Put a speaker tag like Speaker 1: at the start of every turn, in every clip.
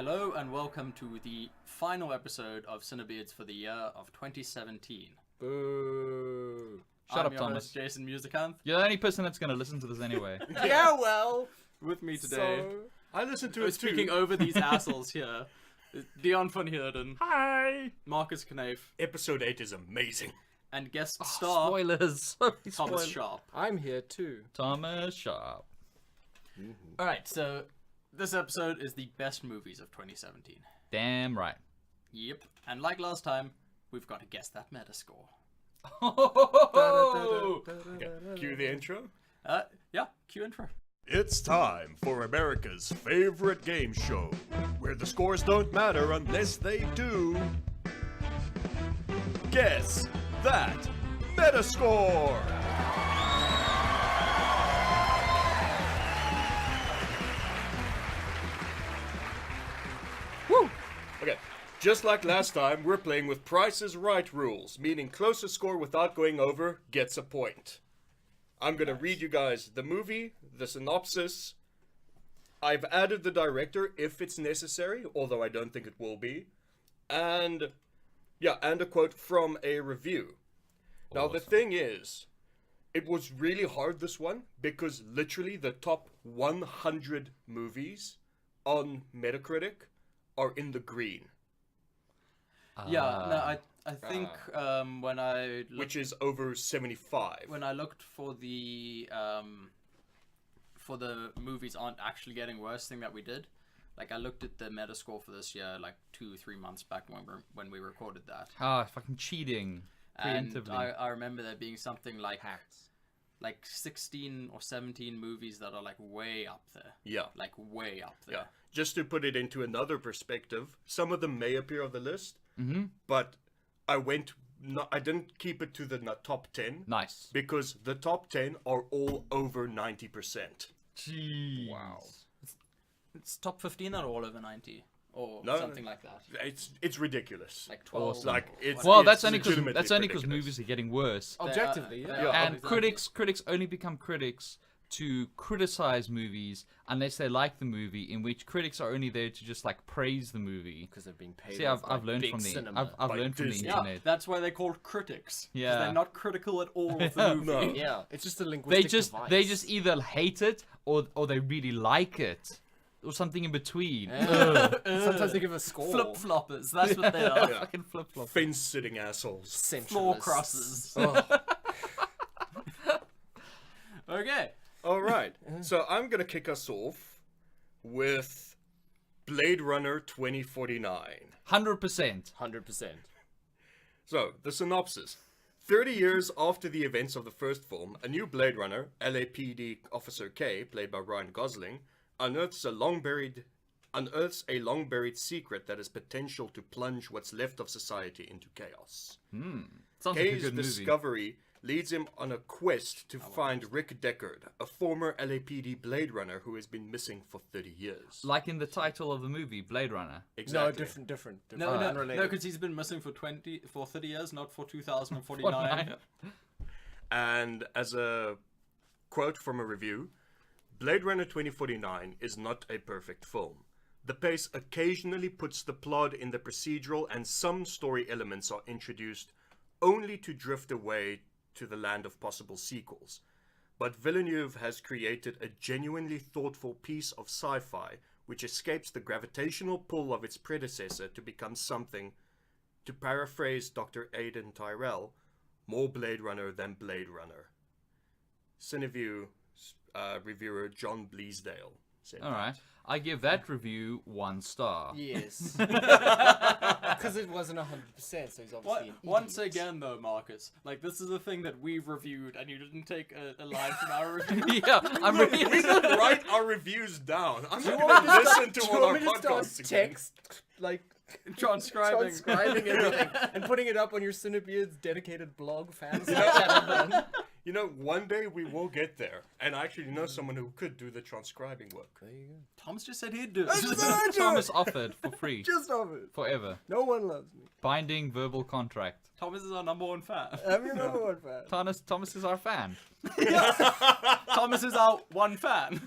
Speaker 1: Hello and welcome to the final episode of CineBeards for the year of 2017.
Speaker 2: Boo.
Speaker 3: Shut up,
Speaker 1: your
Speaker 3: Thomas.
Speaker 1: host, Jason Musicanth.
Speaker 3: You're the only person that's going to listen to this anyway.
Speaker 2: Yeah, well.
Speaker 1: With me today,
Speaker 2: I listened to
Speaker 1: we're
Speaker 2: it too.
Speaker 1: speaking over these assholes here. Dion van Heerden,
Speaker 3: Hi!
Speaker 1: Marcus Knafe,
Speaker 2: Episode 8 is amazing.
Speaker 1: and guest star
Speaker 3: Spoilers.
Speaker 1: Thomas
Speaker 3: Spoilers.
Speaker 1: Sharp.
Speaker 4: I'm here too.
Speaker 3: Thomas Sharp.
Speaker 1: Alright, so this episode is the best movies of 2017.
Speaker 3: Damn right.
Speaker 1: Yep. And like last time, we've got to guess that Metascore.
Speaker 2: Okay, cue the intro.
Speaker 1: Yeah, cue intro.
Speaker 2: It's time for America's favorite game show, where the scores don't matter unless they do. Guess That Metascore! Woo! Okay, just like last time, we're playing with Price is Right rules, meaning closest score without going over gets a point. I'm gonna read you guys the movie, the synopsis. I've added the director if it's necessary, although I don't think it will be. And a quote from a review. Now the thing is, it was really hard this one because literally the top 100 movies on Metacritic are in the green,
Speaker 1: I think when I looked,
Speaker 2: which is over 75.
Speaker 1: when I looked for the movies aren't actually getting worse thing that we did, like I looked at the Metascore for this year like 2-3 months back when we recorded that,
Speaker 3: Fucking cheating.
Speaker 1: and
Speaker 3: Preemptively.
Speaker 1: I remember there being something like 16 or 17 movies that are like way up there.
Speaker 2: Yeah.
Speaker 1: Like way up there.
Speaker 2: Yeah. Just to put it into another perspective, some of them may appear on the list, but I didn't keep it to the top 10
Speaker 3: Nice.
Speaker 2: because the top 10 are all over 90%.
Speaker 3: Jeez.
Speaker 4: Wow.
Speaker 1: It's top 15 that are all over 90 or
Speaker 2: No,
Speaker 1: something like that.
Speaker 2: It's ridiculous.
Speaker 1: Like 12.
Speaker 3: Awesome.
Speaker 2: Like it's
Speaker 3: Well,
Speaker 2: it's
Speaker 3: that's only because
Speaker 2: legitimately
Speaker 3: movies
Speaker 2: ridiculous.
Speaker 3: are getting worse.
Speaker 4: Objectively, yeah.
Speaker 3: And
Speaker 1: exactly.
Speaker 3: critics only become critics to criticize movies unless they like the movie, in which critics are only there to just like praise the movie.
Speaker 4: Because they're being paid.
Speaker 3: See,
Speaker 4: off
Speaker 3: I've
Speaker 4: by
Speaker 3: learned
Speaker 4: big
Speaker 3: from the
Speaker 4: cinema.
Speaker 3: I've
Speaker 2: By
Speaker 3: learned from the
Speaker 2: Disney.
Speaker 1: Yeah,
Speaker 3: internet.
Speaker 1: that's why they're called critics. 'Cause
Speaker 3: Yeah.
Speaker 1: they're not critical at all of the movie.
Speaker 2: No.
Speaker 4: Yeah, it's just a
Speaker 3: They
Speaker 4: linguistic
Speaker 3: just
Speaker 4: device.
Speaker 3: they just either hate it or they really like it, or something in between.
Speaker 4: Sometimes they give a score.
Speaker 1: Flip floppers, that's what they are.
Speaker 2: Yeah.
Speaker 3: Fucking flip flop.
Speaker 2: Fence-sitting assholes.
Speaker 1: Floor
Speaker 4: Centralists.
Speaker 1: crosses.
Speaker 4: Oh,
Speaker 1: Okay.
Speaker 2: All right. So I'm going to kick us off with Blade Runner 2049.
Speaker 3: 100%.
Speaker 4: 100%.
Speaker 2: So, the synopsis. 30 years after the events of the first film, a new Blade Runner, LAPD Officer K, played by Ryan Gosling, unearths a long-buried secret that has potential to plunge what's left of society into chaos.
Speaker 3: Sounds like a
Speaker 2: K's
Speaker 3: good movie.
Speaker 2: discovery leads him on a quest to find Rick Deckard, a former LAPD Blade Runner who has been missing for 30 years.
Speaker 3: Like in the title of the movie, Blade Runner.
Speaker 2: Exactly.
Speaker 4: No, different.
Speaker 1: No,
Speaker 4: Unrelated.
Speaker 1: because he's been missing for 30 years, not for 2049.
Speaker 2: And as a quote from a review, Blade Runner 2049 is not a perfect film. The pace occasionally puts the plot in the procedural and some story elements are introduced only to drift away to the land of possible sequels. But Villeneuve has created a genuinely thoughtful piece of sci-fi which escapes the gravitational pull of its predecessor to become something, to paraphrase Dr. Aidan Tyrell, more Blade Runner than Blade Runner. Cineview reviewer John Bleasdale said.
Speaker 3: All right. I give that review 1 star.
Speaker 4: Yes. Because it wasn't 100%, so he's obviously an
Speaker 1: Once
Speaker 4: idiot.
Speaker 1: again, though, Marcus, like this is a thing that we've reviewed, and you didn't take a line from our review.
Speaker 3: Yeah, I'm really.
Speaker 2: We don't write our reviews down. I'm not going to listen to
Speaker 4: Do you
Speaker 2: all our
Speaker 4: want me to start
Speaker 2: podcasts again.
Speaker 4: text, like,
Speaker 1: Transcribing.
Speaker 4: everything and putting it up on your CineBeards dedicated blog fans? Like
Speaker 2: You know, one day we will get there. And I actually know someone who could do the transcribing work.
Speaker 4: there you go.
Speaker 1: Thomas just said he'd do it.
Speaker 3: Thomas offered for free.
Speaker 4: Just of it.
Speaker 3: Forever.
Speaker 4: No one loves me.
Speaker 3: Binding verbal contract.
Speaker 1: Thomas is our #1 fan.
Speaker 4: I'm your number one fan.
Speaker 3: Thomas is our fan.
Speaker 1: Thomas is our one fan.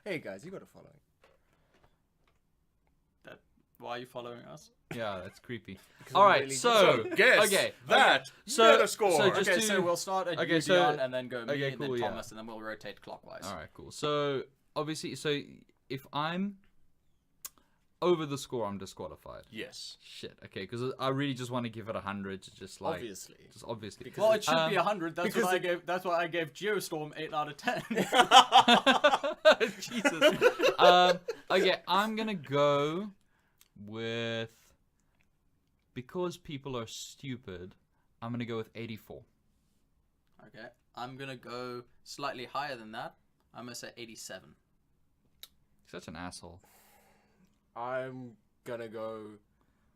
Speaker 4: Hey guys, you gotta follow me.
Speaker 1: Why are you following us?
Speaker 3: Yeah, that's creepy.
Speaker 4: I'm
Speaker 3: All right,
Speaker 4: really-
Speaker 3: so
Speaker 2: Guess
Speaker 3: okay,
Speaker 2: that
Speaker 3: So-
Speaker 2: Metascore.
Speaker 3: so just
Speaker 1: Okay,
Speaker 3: to-
Speaker 1: so we'll start at
Speaker 3: okay,
Speaker 1: you,
Speaker 3: so-
Speaker 1: Dion, and then go me,
Speaker 3: okay,
Speaker 1: and
Speaker 3: cool,
Speaker 1: then
Speaker 3: yeah.
Speaker 1: Thomas, and then we'll rotate clockwise.
Speaker 3: all right, cool. So obviously, so if I'm over the score, I'm disqualified.
Speaker 2: Yes.
Speaker 3: Shit. Okay, because I really just want to give it 100. Just like
Speaker 4: Obviously.
Speaker 3: just obviously.
Speaker 4: Because
Speaker 1: Well, it should be 100. That's
Speaker 4: because
Speaker 1: what I gave. That's why I gave Geostorm 8 out of 10.
Speaker 3: Jesus. Okay, I'm gonna go with, because people are stupid, I'm gonna go with 84.
Speaker 1: Okay, I'm gonna go slightly higher than that. I'm gonna say 87.
Speaker 3: Such an asshole.
Speaker 4: I'm gonna go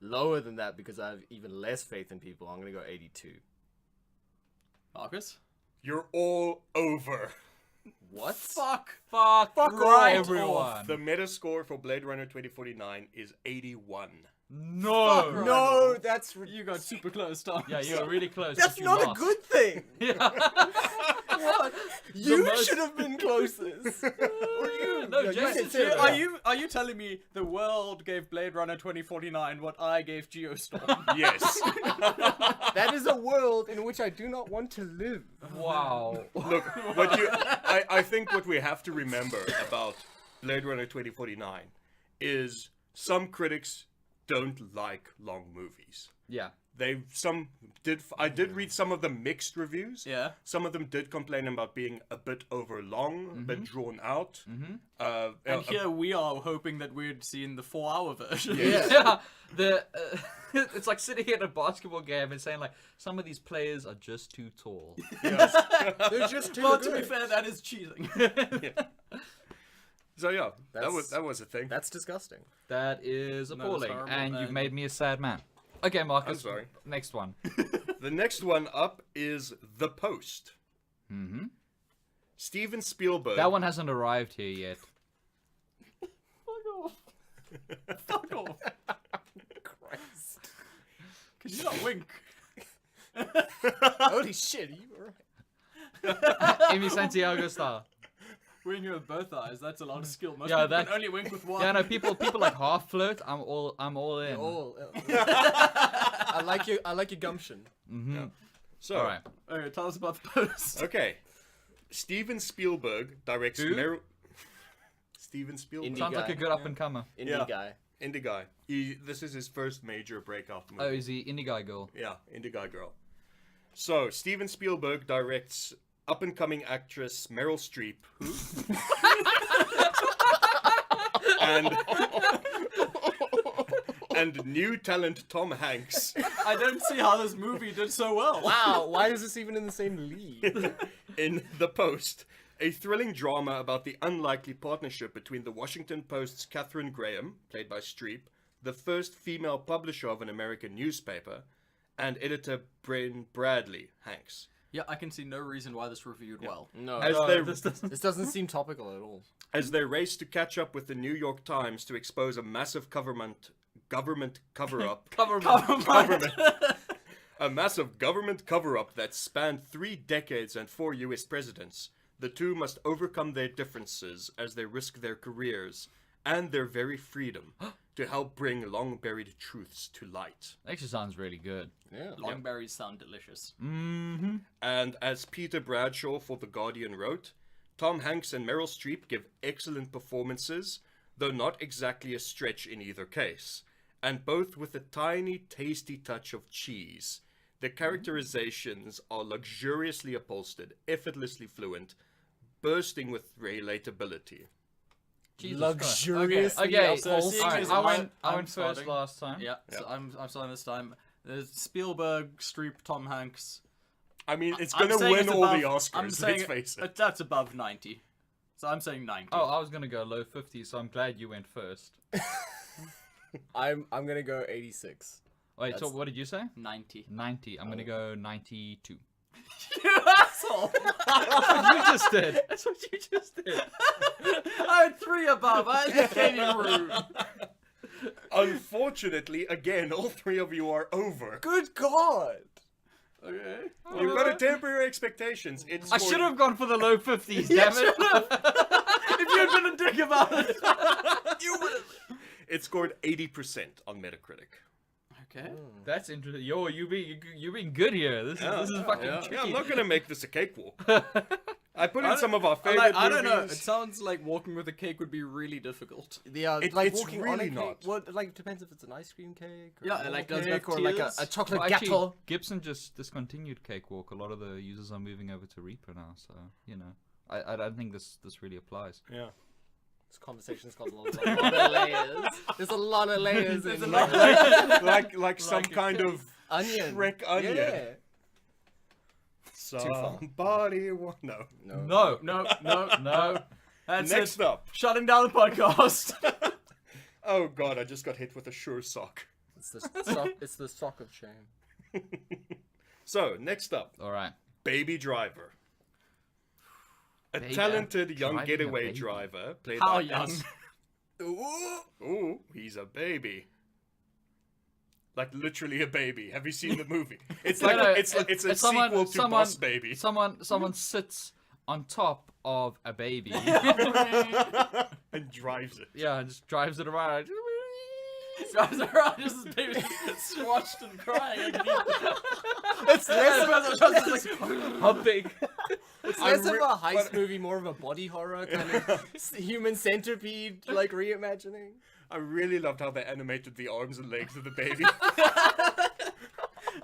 Speaker 4: lower than that because I have even less faith in people. I'm gonna go 82.
Speaker 1: Marcus?
Speaker 2: You're all over.
Speaker 4: What?
Speaker 1: Fuck.
Speaker 3: Fuck
Speaker 1: right
Speaker 3: everyone.
Speaker 2: The Metascore for Blade Runner 2049 is 81.
Speaker 3: No.
Speaker 1: Fuck
Speaker 4: No, that's
Speaker 1: You got super close, Thomas.
Speaker 3: Yeah, you were really close.
Speaker 4: that's
Speaker 3: but you
Speaker 4: not
Speaker 3: lost.
Speaker 4: a good thing.
Speaker 3: Yeah.
Speaker 1: What?
Speaker 4: You
Speaker 3: most-
Speaker 4: should have been closest.
Speaker 3: Or you? No,
Speaker 4: you
Speaker 3: Jason
Speaker 4: can say
Speaker 3: should
Speaker 4: it.
Speaker 3: have.
Speaker 1: Are you telling me the world gave Blade Runner 2049 what I gave Geostorm?
Speaker 2: Yes.
Speaker 4: That is a world in which I do not want to live.
Speaker 3: Wow.
Speaker 2: Look, I think what we have to remember about Blade Runner 2049 is some critics don't like long movies.
Speaker 3: Yeah.
Speaker 2: I did read some of the mixed reviews.
Speaker 1: Yeah.
Speaker 2: Some of them did complain about being a bit overlong, a bit drawn out.
Speaker 1: And here we are hoping that we'd seen the 4-hour version.
Speaker 3: Yeah. It's like sitting at a basketball game and saying like, some of these players are just too tall.
Speaker 4: They're just too
Speaker 1: Well,
Speaker 4: good.
Speaker 1: to be fair, that is cheating.
Speaker 2: So yeah, that
Speaker 4: That's-
Speaker 2: was a thing.
Speaker 4: That's disgusting.
Speaker 3: That is
Speaker 1: No, that's
Speaker 3: appalling,
Speaker 1: horrible,
Speaker 3: and you've
Speaker 1: and-
Speaker 3: made me a sad man. Okay, Marcus.
Speaker 2: I'm sorry.
Speaker 3: Next one.
Speaker 2: The next one up is The Post.
Speaker 3: Mm-hmm.
Speaker 2: Steven Spielberg.
Speaker 3: That one hasn't arrived here yet.
Speaker 1: Fuck off. Fuck off.
Speaker 4: Christ.
Speaker 1: Could you not wink?
Speaker 4: Holy shit, you were right.
Speaker 3: Amy Santiago style.
Speaker 1: Winking with both eyes, that's a lot of skill. Most
Speaker 3: Yeah,
Speaker 1: people
Speaker 3: that's-
Speaker 1: can only wink with one.
Speaker 3: Yeah, no, people like half flirt. I'm all in.
Speaker 4: Oh, I like your gumption.
Speaker 3: Mm-hmm.
Speaker 2: So,
Speaker 3: All right.
Speaker 1: Okay, tell us about the post.
Speaker 2: okay. Steven Spielberg directs
Speaker 3: Who?
Speaker 2: Steven Spielberg.
Speaker 4: Indie
Speaker 3: Sounds like
Speaker 4: guy.
Speaker 3: a good up and comer.
Speaker 4: Indie
Speaker 2: Yeah.
Speaker 4: guy.
Speaker 2: Indie guy. This is his first major breakout movie.
Speaker 3: Oh, is he indie guy girl?
Speaker 2: Yeah, Indie guy girl. So, Steven Spielberg directs up-and-coming actress Meryl Streep, and new talent Tom Hanks
Speaker 1: I don't see how this movie did so well.
Speaker 4: Wow, why is this even in the same league?
Speaker 2: in The Post, a thrilling drama about the unlikely partnership between the Washington Post's Katharine Graham, played by Streep, the first female publisher of an American newspaper, and editor Bryn Bradley, Hanks.
Speaker 1: Yeah, I can see no reason why this reviewed well.
Speaker 4: No,
Speaker 2: As
Speaker 3: No,
Speaker 2: they
Speaker 3: this doesn't.
Speaker 4: this doesn't seem topical at all.
Speaker 2: as they race to catch up with the New York Times to expose a massive government cover-up. A massive government cover-up that spanned 3 decades and 4 U.S. presidents. The two must overcome their differences as they risk their careers and their very freedom to help bring long-buried truths to light.
Speaker 3: Actually sounds really good.
Speaker 4: Yeah.
Speaker 1: Long berries sound delicious.
Speaker 3: Mm-hmm.
Speaker 2: And as Peter Bradshaw for The Guardian wrote, Tom Hanks and Meryl Streep give excellent performances, though not exactly a stretch in either case, and both with a tiny, tasty touch of cheese. The characterizations are luxuriously upholstered, effortlessly fluent, bursting with relatability.
Speaker 3: Jesus
Speaker 4: Luxuriously
Speaker 3: Okay,
Speaker 1: So
Speaker 4: upholstered.
Speaker 1: seeing
Speaker 3: Alright,
Speaker 1: as
Speaker 3: I
Speaker 1: I'm
Speaker 3: went first
Speaker 1: starting.
Speaker 3: last time.
Speaker 1: Yeah, so I'm starting this time. There's Spielberg, Streep, Tom Hanks.
Speaker 2: I mean, it's
Speaker 1: I'm
Speaker 2: gonna
Speaker 1: saying
Speaker 2: win
Speaker 1: it's
Speaker 2: all
Speaker 1: above-
Speaker 2: the
Speaker 1: I'm
Speaker 2: Oscars,
Speaker 1: saying
Speaker 2: let's face it.
Speaker 1: That's above 90. So I'm saying 90.
Speaker 3: Oh, I was gonna go low 50s, so I'm glad you went first.
Speaker 4: I'm gonna go 86.
Speaker 3: Wait, so
Speaker 4: That's-
Speaker 3: what did you say?
Speaker 1: 90.
Speaker 3: 90. I'm gonna go 92.
Speaker 1: You asshole!
Speaker 3: That's what you just did. That's what you just did.
Speaker 1: I had 3 above. I just gave you room.
Speaker 2: Unfortunately, again, all 3 of you are over.
Speaker 4: Good God!
Speaker 1: Okay.
Speaker 2: You've got to temper your expectations. It's
Speaker 3: I
Speaker 2: for-
Speaker 3: should have gone for the low 50s, damn it.
Speaker 1: If you had been a dick about it, you would have.
Speaker 2: It scored 80% on Metacritic.
Speaker 1: Okay.
Speaker 3: That's interesting. Yo, you're being good here. This is fucking
Speaker 1: yeah.
Speaker 3: tricky.
Speaker 2: Yeah, I'm not gonna make this a cakewalk. I put in some of our favorite
Speaker 1: I don't know. It
Speaker 2: movies.
Speaker 1: sounds like walking with a cake would be really difficult.
Speaker 4: Yeah,
Speaker 2: It's
Speaker 4: walking on a
Speaker 2: really
Speaker 4: cake.
Speaker 2: not.
Speaker 4: Well, like it depends if it's an ice cream cake. Or
Speaker 1: Yeah,
Speaker 4: a
Speaker 1: like,
Speaker 4: normal
Speaker 1: does it
Speaker 4: cake,
Speaker 1: have
Speaker 4: or like
Speaker 1: tears?
Speaker 4: a chocolate
Speaker 3: Well, actually,
Speaker 4: gâteau.
Speaker 3: Gibson just discontinued Cakewalk. A lot of the users are moving over to Reaper now, so you know, I don't think this really applies.
Speaker 2: Yeah.
Speaker 4: This conversation's got a lot of layers. There's a lot of layers in
Speaker 1: lot
Speaker 4: there.
Speaker 2: Like some kind of
Speaker 4: Onion.
Speaker 2: Shrek onion.
Speaker 4: Yeah.
Speaker 2: Somebody no.
Speaker 3: No.
Speaker 1: No. That's
Speaker 2: Next
Speaker 1: it.
Speaker 2: up.
Speaker 1: Shutting down the podcast.
Speaker 2: Oh god, I just got hit with a sure sock.
Speaker 4: It's the sock of shame.
Speaker 2: So, next up,
Speaker 3: All right.
Speaker 2: Baby Driver. A
Speaker 3: Baby-
Speaker 2: talented young
Speaker 3: driving a
Speaker 2: getaway
Speaker 3: baby.
Speaker 2: driver played
Speaker 1: How
Speaker 2: by
Speaker 1: young?
Speaker 2: Ooh, he's a baby. Like literally a baby. Have you seen the movie? It's like
Speaker 3: No,
Speaker 2: it's a sequel to Boss Baby.
Speaker 3: Someone sits on top of a baby.
Speaker 2: And drives it.
Speaker 3: Yeah, and just drives it around.
Speaker 1: Drives around just as baby swatched and crying.
Speaker 4: It's less
Speaker 3: How big?
Speaker 4: It's less of
Speaker 2: re-
Speaker 4: a heist
Speaker 2: but-
Speaker 4: movie, more of a body horror kind of human centipede like reimagining.
Speaker 2: I really loved how they animated the arms and legs of the baby.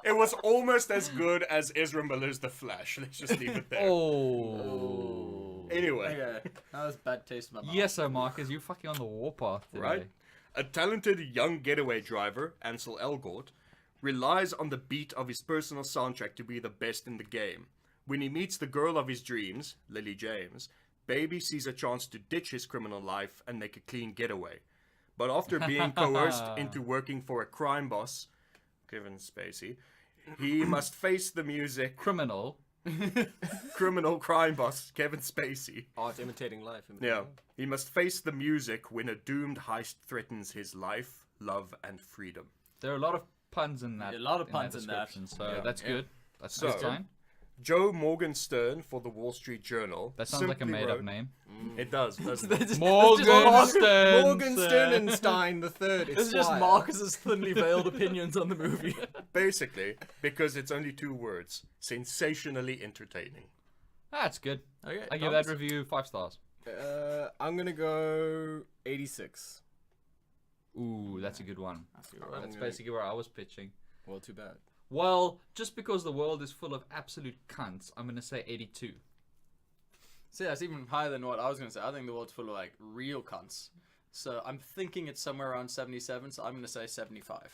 Speaker 2: It was almost as good as Ezra Miller's The Flash. Let's just leave it there.
Speaker 3: Oh.
Speaker 2: Anyway,
Speaker 1: Okay, that was bad taste in my mouth.
Speaker 3: Yes, sir, Marcus, you're fucking on the warpath today.
Speaker 2: right? A talented young getaway driver, Ansel Elgort, relies on the beat of his personal soundtrack to be the best in the game. When he meets the girl of his dreams, Lily James, Baby sees a chance to ditch his criminal life and make a clean getaway. But after being coerced into working for a crime boss, Kevin Spacey, he must face the music.
Speaker 3: Criminal.
Speaker 2: Criminal crime boss, Kevin Spacey.
Speaker 4: Art imitating life.
Speaker 2: Yeah. He must face the music when a doomed heist threatens his life, love, and freedom.
Speaker 3: There are a lot of puns in that.
Speaker 1: A lot of puns in that.
Speaker 3: description, So
Speaker 2: Yeah.
Speaker 3: that's good. That's
Speaker 2: So-
Speaker 3: a good sign.
Speaker 2: Joe Morgenstern for the Wall Street Journal.
Speaker 3: That sounds like a
Speaker 2: simply
Speaker 3: made-up
Speaker 2: wrote-
Speaker 3: name.
Speaker 2: It does, doesn't it?
Speaker 3: Morgenstern.
Speaker 4: Morgan Sternenstein the third.
Speaker 1: This is just Marcus's thinly veiled opinions on the movie.
Speaker 2: Basically, because it's only 2 words. Sensationally entertaining.
Speaker 3: That's good.
Speaker 1: Okay,
Speaker 3: I give that review 5 stars.
Speaker 4: I'm gonna go 86.
Speaker 3: Ooh, that's a good one.
Speaker 4: I'm
Speaker 3: That's
Speaker 4: gonna-
Speaker 3: basically where I was pitching.
Speaker 4: Well, too bad.
Speaker 3: Well, just because the world is full of absolute cunts, I'm gonna say 82.
Speaker 1: See, that's even higher than what I was going to say. I think the world's full of, like, real cunts. So I'm thinking it's somewhere around 77, so I'm going to say 75.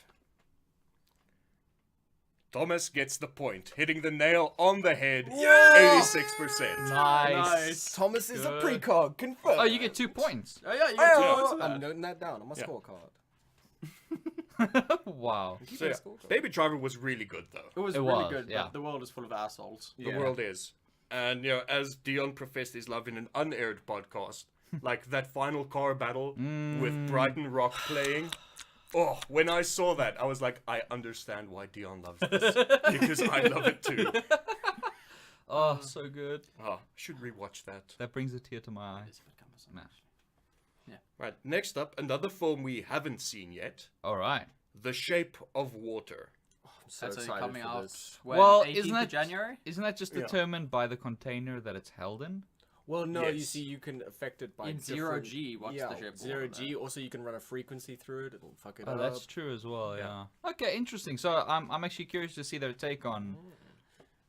Speaker 2: Thomas gets the point, hitting the nail on the head. 86%.
Speaker 3: Nice.
Speaker 4: Thomas is
Speaker 3: Good.
Speaker 4: a precog. Confirmed.
Speaker 3: Oh, you get 2 points.
Speaker 1: Oh, yeah, you got
Speaker 2: Yeah.
Speaker 1: two points for
Speaker 4: I'm
Speaker 1: that.
Speaker 4: noting that down on my
Speaker 2: Yeah.
Speaker 4: scorecard.
Speaker 3: Wow.
Speaker 4: Keep
Speaker 2: So,
Speaker 4: my
Speaker 2: yeah,
Speaker 4: scorecard.
Speaker 2: Baby Driver was really good, though.
Speaker 1: It was
Speaker 3: It
Speaker 1: really
Speaker 3: was,
Speaker 1: good,
Speaker 3: yeah.
Speaker 1: but the world is full of assholes.
Speaker 2: The
Speaker 4: Yeah.
Speaker 2: world is. And, you know, as Dion professed his love in an unaired podcast, like that final car battle with Brighton Rock playing. Oh, when I saw that, I was like, I understand why Dion loves this. Because I love it too.
Speaker 3: Oh, so good.
Speaker 2: Oh, should rewatch that.
Speaker 3: That brings a tear to my eye. Nah.
Speaker 2: Right, next up, another film we haven't seen yet.
Speaker 3: All right.
Speaker 2: The Shape of Water.
Speaker 4: I'm so
Speaker 1: That's only
Speaker 4: excited
Speaker 1: coming
Speaker 4: for
Speaker 1: out
Speaker 4: this.
Speaker 1: when,
Speaker 3: Well,
Speaker 1: 18th
Speaker 3: isn't that
Speaker 1: of January?
Speaker 3: Isn't that just
Speaker 2: Yeah.
Speaker 3: determined by the container that it's held in?
Speaker 4: Well, no, you
Speaker 2: Yes.
Speaker 4: see, you can affect it by
Speaker 1: In
Speaker 4: different...
Speaker 1: 0G, what's
Speaker 4: yeah,
Speaker 1: the shape of
Speaker 4: 0G. Also, you can run a frequency through it. It'll fuck it
Speaker 3: Oh,
Speaker 4: up.
Speaker 3: that's true as well. Yeah. Okay, interesting. So I'm actually curious to see their take on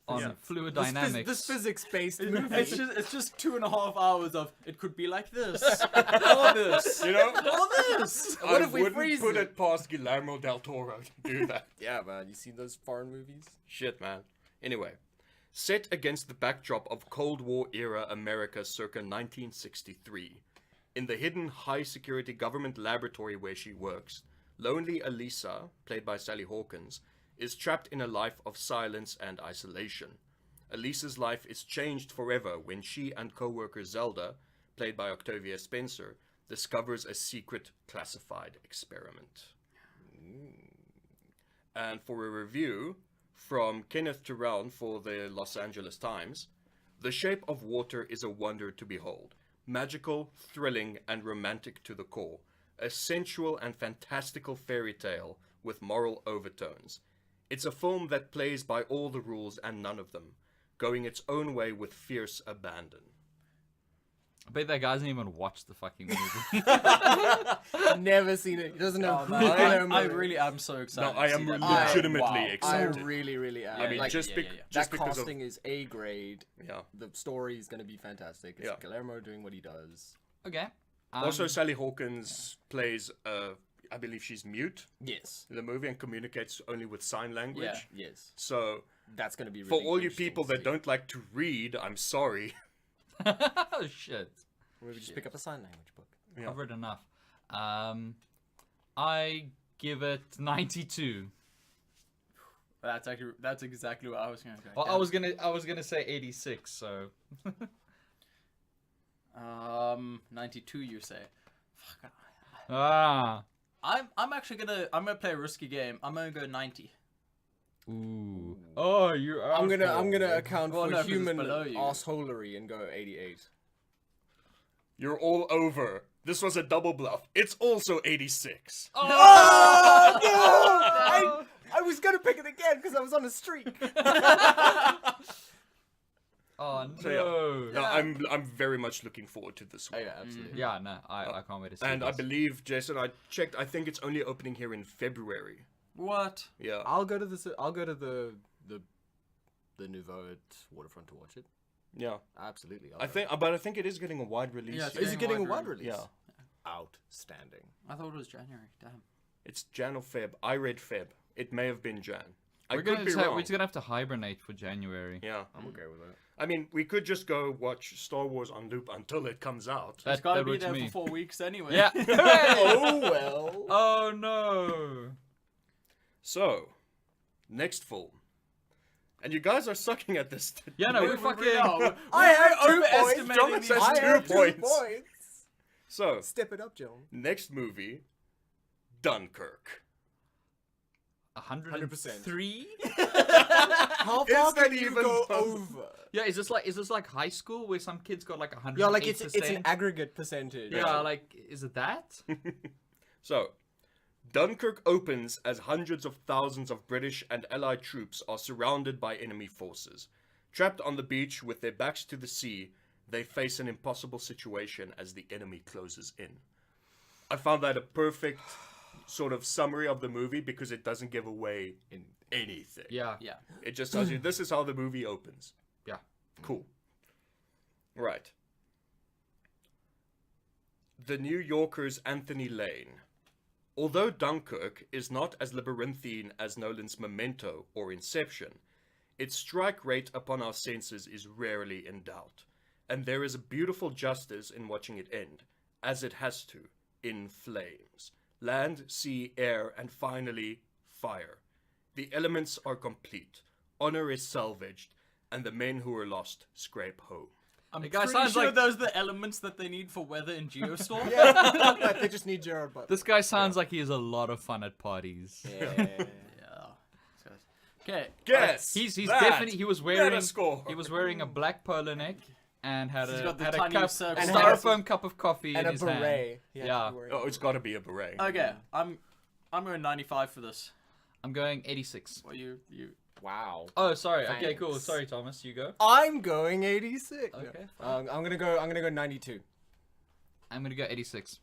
Speaker 2: Yeah.
Speaker 3: fluid
Speaker 4: This
Speaker 3: dynamics.
Speaker 4: This physics-based movie.
Speaker 1: It's just 2.5 hours of it could be like this, or this,
Speaker 2: You know,
Speaker 1: or this.
Speaker 4: What
Speaker 2: I
Speaker 4: if we
Speaker 2: wouldn't
Speaker 4: freeze
Speaker 2: put
Speaker 4: it?
Speaker 2: it past Guillermo del Toro to do that.
Speaker 4: Yeah, man. You see those foreign movies?
Speaker 2: Shit, man. Anyway, set against the backdrop of Cold War era America circa 1963, in the hidden high-security government laboratory where she works, lonely Elisa, played by Sally Hawkins, is trapped in a life of silence and isolation. Elisa's life is changed forever when she and co-worker Zelda, played by Octavia Spencer, discovers a secret classified experiment. And for a review from Kenneth Terrell for the Los Angeles Times, The Shape of Water is a wonder to behold. Magical, thrilling, and romantic to the core. a sensual and fantastical fairy tale with moral overtones. It's a film that plays by all the rules and none of them, going its own way with fierce abandon.
Speaker 3: I bet that guy hasn't even watched the fucking movie.
Speaker 4: Never seen it. He doesn't know
Speaker 1: Oh,
Speaker 4: who
Speaker 1: man,
Speaker 4: Guillermo
Speaker 1: I
Speaker 4: is.
Speaker 1: really am so excited.
Speaker 2: No, I
Speaker 1: to
Speaker 2: am
Speaker 1: see that.
Speaker 2: legitimately
Speaker 4: I
Speaker 2: excited.
Speaker 4: really, really am.
Speaker 2: I mean,
Speaker 4: like,
Speaker 2: just
Speaker 1: yeah.
Speaker 2: just
Speaker 4: that
Speaker 2: because
Speaker 4: casting is A grade.
Speaker 2: yeah.
Speaker 4: The story is going to be fantastic. It's
Speaker 2: Yeah.
Speaker 4: Guillermo doing what he does.
Speaker 3: Okay.
Speaker 2: Also, Sally Hawkins plays, I believe she's mute
Speaker 4: Yes.
Speaker 2: in the movie and communicates only with sign language.
Speaker 1: Yeah.
Speaker 4: Yes.
Speaker 2: So,
Speaker 4: That's going to be really
Speaker 2: for all you
Speaker 4: interesting
Speaker 2: people
Speaker 4: to
Speaker 2: that
Speaker 4: see.
Speaker 2: don't like to read, I'm sorry.
Speaker 3: Oh shit.
Speaker 4: Maybe just pick up a sign language book.
Speaker 2: Yeah.
Speaker 3: Covered enough. I give it 92.
Speaker 1: That's exactly what I was gonna go.
Speaker 3: Well, I was gonna say 86. So
Speaker 1: 92. You say? Fuck. I'm actually gonna play a risky game. I'm gonna go 90.
Speaker 3: Ooh. Oh, you.
Speaker 4: I'm gonna account
Speaker 1: Well,
Speaker 4: for
Speaker 1: no, 'cause it's
Speaker 4: human
Speaker 1: below you.
Speaker 4: assholery and go 88.
Speaker 2: You're all over. This was a double bluff. It's also 86.
Speaker 4: Oh no! I was gonna pick it again because I was on a streak.
Speaker 3: Oh no.
Speaker 2: So, yeah. No, I'm very much looking forward to this
Speaker 4: Oh
Speaker 2: one.
Speaker 4: yeah, absolutely.
Speaker 3: Yeah, no, I can't wait to see
Speaker 2: And I
Speaker 3: this.
Speaker 2: believe, Jason, I checked, I think it's only opening here in February.
Speaker 1: What?
Speaker 2: Yeah.
Speaker 4: I'll go to the Nouveau at Waterfront to watch it.
Speaker 2: Yeah.
Speaker 4: Absolutely.
Speaker 2: I think it is getting a wide release.
Speaker 1: Yeah, it's
Speaker 2: here.
Speaker 4: Is it getting a
Speaker 1: wide
Speaker 4: wide release?
Speaker 2: Yeah.
Speaker 4: Outstanding.
Speaker 1: I thought it was January. Damn.
Speaker 2: It's Jan or Feb. I read Feb. It may have been Jan. I
Speaker 3: we're
Speaker 2: could be wrong.
Speaker 3: we're just gonna have to hibernate for January.
Speaker 2: Yeah.
Speaker 4: I'm okay with that.
Speaker 2: I mean, we could just go watch Star Wars on loop until it comes out.
Speaker 1: It's gotta be
Speaker 3: works
Speaker 1: there
Speaker 3: for me.
Speaker 1: for 4 weeks anyway.
Speaker 3: Yeah.
Speaker 4: Oh well.
Speaker 3: Oh no.
Speaker 2: So, next film. And you guys are sucking at this.
Speaker 3: Yeah, no, we're fucking.
Speaker 4: I have 2 points.
Speaker 1: overestimating
Speaker 2: Thomas
Speaker 1: these-
Speaker 2: has
Speaker 4: I
Speaker 2: 2
Speaker 4: have 2
Speaker 2: points.
Speaker 4: points.
Speaker 2: So,
Speaker 4: Step it up, Joe.
Speaker 2: next movie, Dunkirk.
Speaker 3: 103.
Speaker 4: How
Speaker 2: Is
Speaker 4: far
Speaker 2: that
Speaker 4: can you
Speaker 2: even
Speaker 4: go
Speaker 2: possible?
Speaker 4: over?
Speaker 3: Yeah, is this like high school where some kids got like 100?
Speaker 4: Yeah, like it's an aggregate percentage.
Speaker 3: Yeah, like is it that?
Speaker 2: So, Dunkirk opens as hundreds of thousands of British and Allied troops are surrounded by enemy forces. Trapped on the beach with their backs to the sea, they face an impossible situation as the enemy closes in. I found that a perfect sort of summary of the movie because it doesn't give away anything.
Speaker 3: Yeah.
Speaker 1: Yeah.
Speaker 2: It just tells you this is how the movie opens.
Speaker 3: Yeah.
Speaker 2: Cool. Right. The New Yorker's Anthony Lane. Although Dunkirk is not as labyrinthine as Nolan's Memento or Inception, its strike rate upon our senses is rarely in doubt, and there is a beautiful justice in watching it end, as it has to, in flames. Land, sea, air, and finally, fire. The elements are complete, honor is salvaged, and the men who are lost scrape home.
Speaker 1: I'm
Speaker 3: The guy
Speaker 1: pretty
Speaker 3: sounds
Speaker 1: sure
Speaker 3: like-
Speaker 1: those are the elements that they need for weather in Geostorm.
Speaker 4: Yeah, they just need Gerard Butler.
Speaker 3: This guy sounds like he has a lot of fun at parties.
Speaker 4: Yeah.
Speaker 1: Okay.
Speaker 2: Guess!
Speaker 3: He's
Speaker 2: that
Speaker 3: definitely he was wearing
Speaker 2: Metascore.
Speaker 3: a black polo neck and had
Speaker 1: He's
Speaker 3: a
Speaker 1: got the
Speaker 3: had a
Speaker 1: tiny
Speaker 3: cup,
Speaker 1: circle.
Speaker 3: a
Speaker 4: And has-
Speaker 3: styrofoam cup of coffee
Speaker 4: And
Speaker 3: in
Speaker 4: a
Speaker 3: his
Speaker 4: beret.
Speaker 3: hand.
Speaker 4: He had
Speaker 3: Yeah.
Speaker 4: to be wearing
Speaker 2: Oh, it's got to be a beret.
Speaker 1: Okay. I'm going 95 for this.
Speaker 3: I'm going 86.
Speaker 1: Well, you.
Speaker 4: Wow.
Speaker 3: Oh, sorry. Okay,
Speaker 4: Thanks.
Speaker 3: cool. Sorry, Thomas. You go.
Speaker 4: I'm going 86.
Speaker 3: Okay,
Speaker 4: I'm gonna go 92.
Speaker 3: I'm gonna go 86.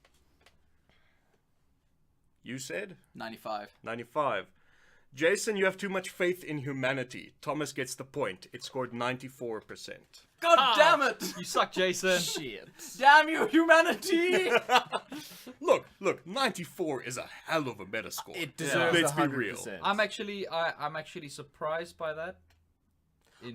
Speaker 2: You said?
Speaker 1: 95.
Speaker 2: 95. Jason, you have too much faith in humanity. Thomas gets the point. It scored 94%.
Speaker 1: God damn it!
Speaker 3: You suck, Jason.
Speaker 4: Shit.
Speaker 1: Damn you, humanity!
Speaker 2: Look, 94 is a hell of a Metascore.
Speaker 4: It deserves
Speaker 2: Let's be
Speaker 4: 100%.
Speaker 2: real.
Speaker 3: I'm actually surprised by that.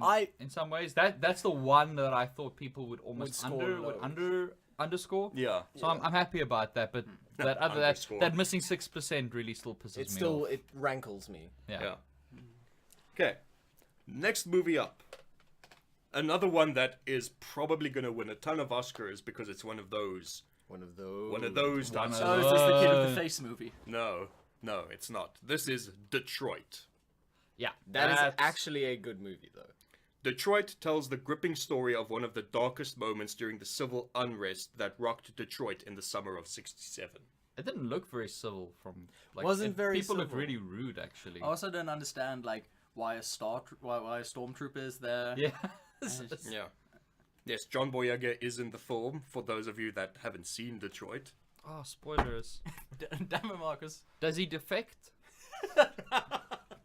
Speaker 4: I-
Speaker 3: In some ways, that's the one that I thought people would almost
Speaker 4: Would score
Speaker 3: underscore.
Speaker 2: Yeah.
Speaker 3: So I'm happy about that, but that
Speaker 2: Underscore.
Speaker 3: that missing 6% really still pisses me off.
Speaker 4: It rankles me.
Speaker 3: Yeah.
Speaker 2: Okay. Next movie up. Another one that is probably going to win a ton of Oscars because it's one of those.
Speaker 4: One of those.
Speaker 2: One of those
Speaker 3: One
Speaker 2: types
Speaker 3: of
Speaker 1: Oh,
Speaker 2: of.
Speaker 1: is this the kid with the face movie?
Speaker 2: No, it's not. This is Detroit.
Speaker 3: Yeah.
Speaker 4: That is
Speaker 3: that's-
Speaker 4: actually a good movie, though.
Speaker 2: Detroit tells the gripping story of one of the darkest moments during the civil unrest that rocked Detroit in the summer of '67.
Speaker 3: It didn't look very civil from. Like,
Speaker 4: Wasn't very
Speaker 3: People looked
Speaker 4: civil.
Speaker 3: really rude, actually.
Speaker 1: I also don't understand like why a stormtrooper is there.
Speaker 3: Yeah.
Speaker 2: Yeah. Yes, John Boyega is in the film, for those of you that haven't seen Detroit.
Speaker 3: Oh, spoilers.
Speaker 1: Damn it, Marcus.
Speaker 3: Does he defect?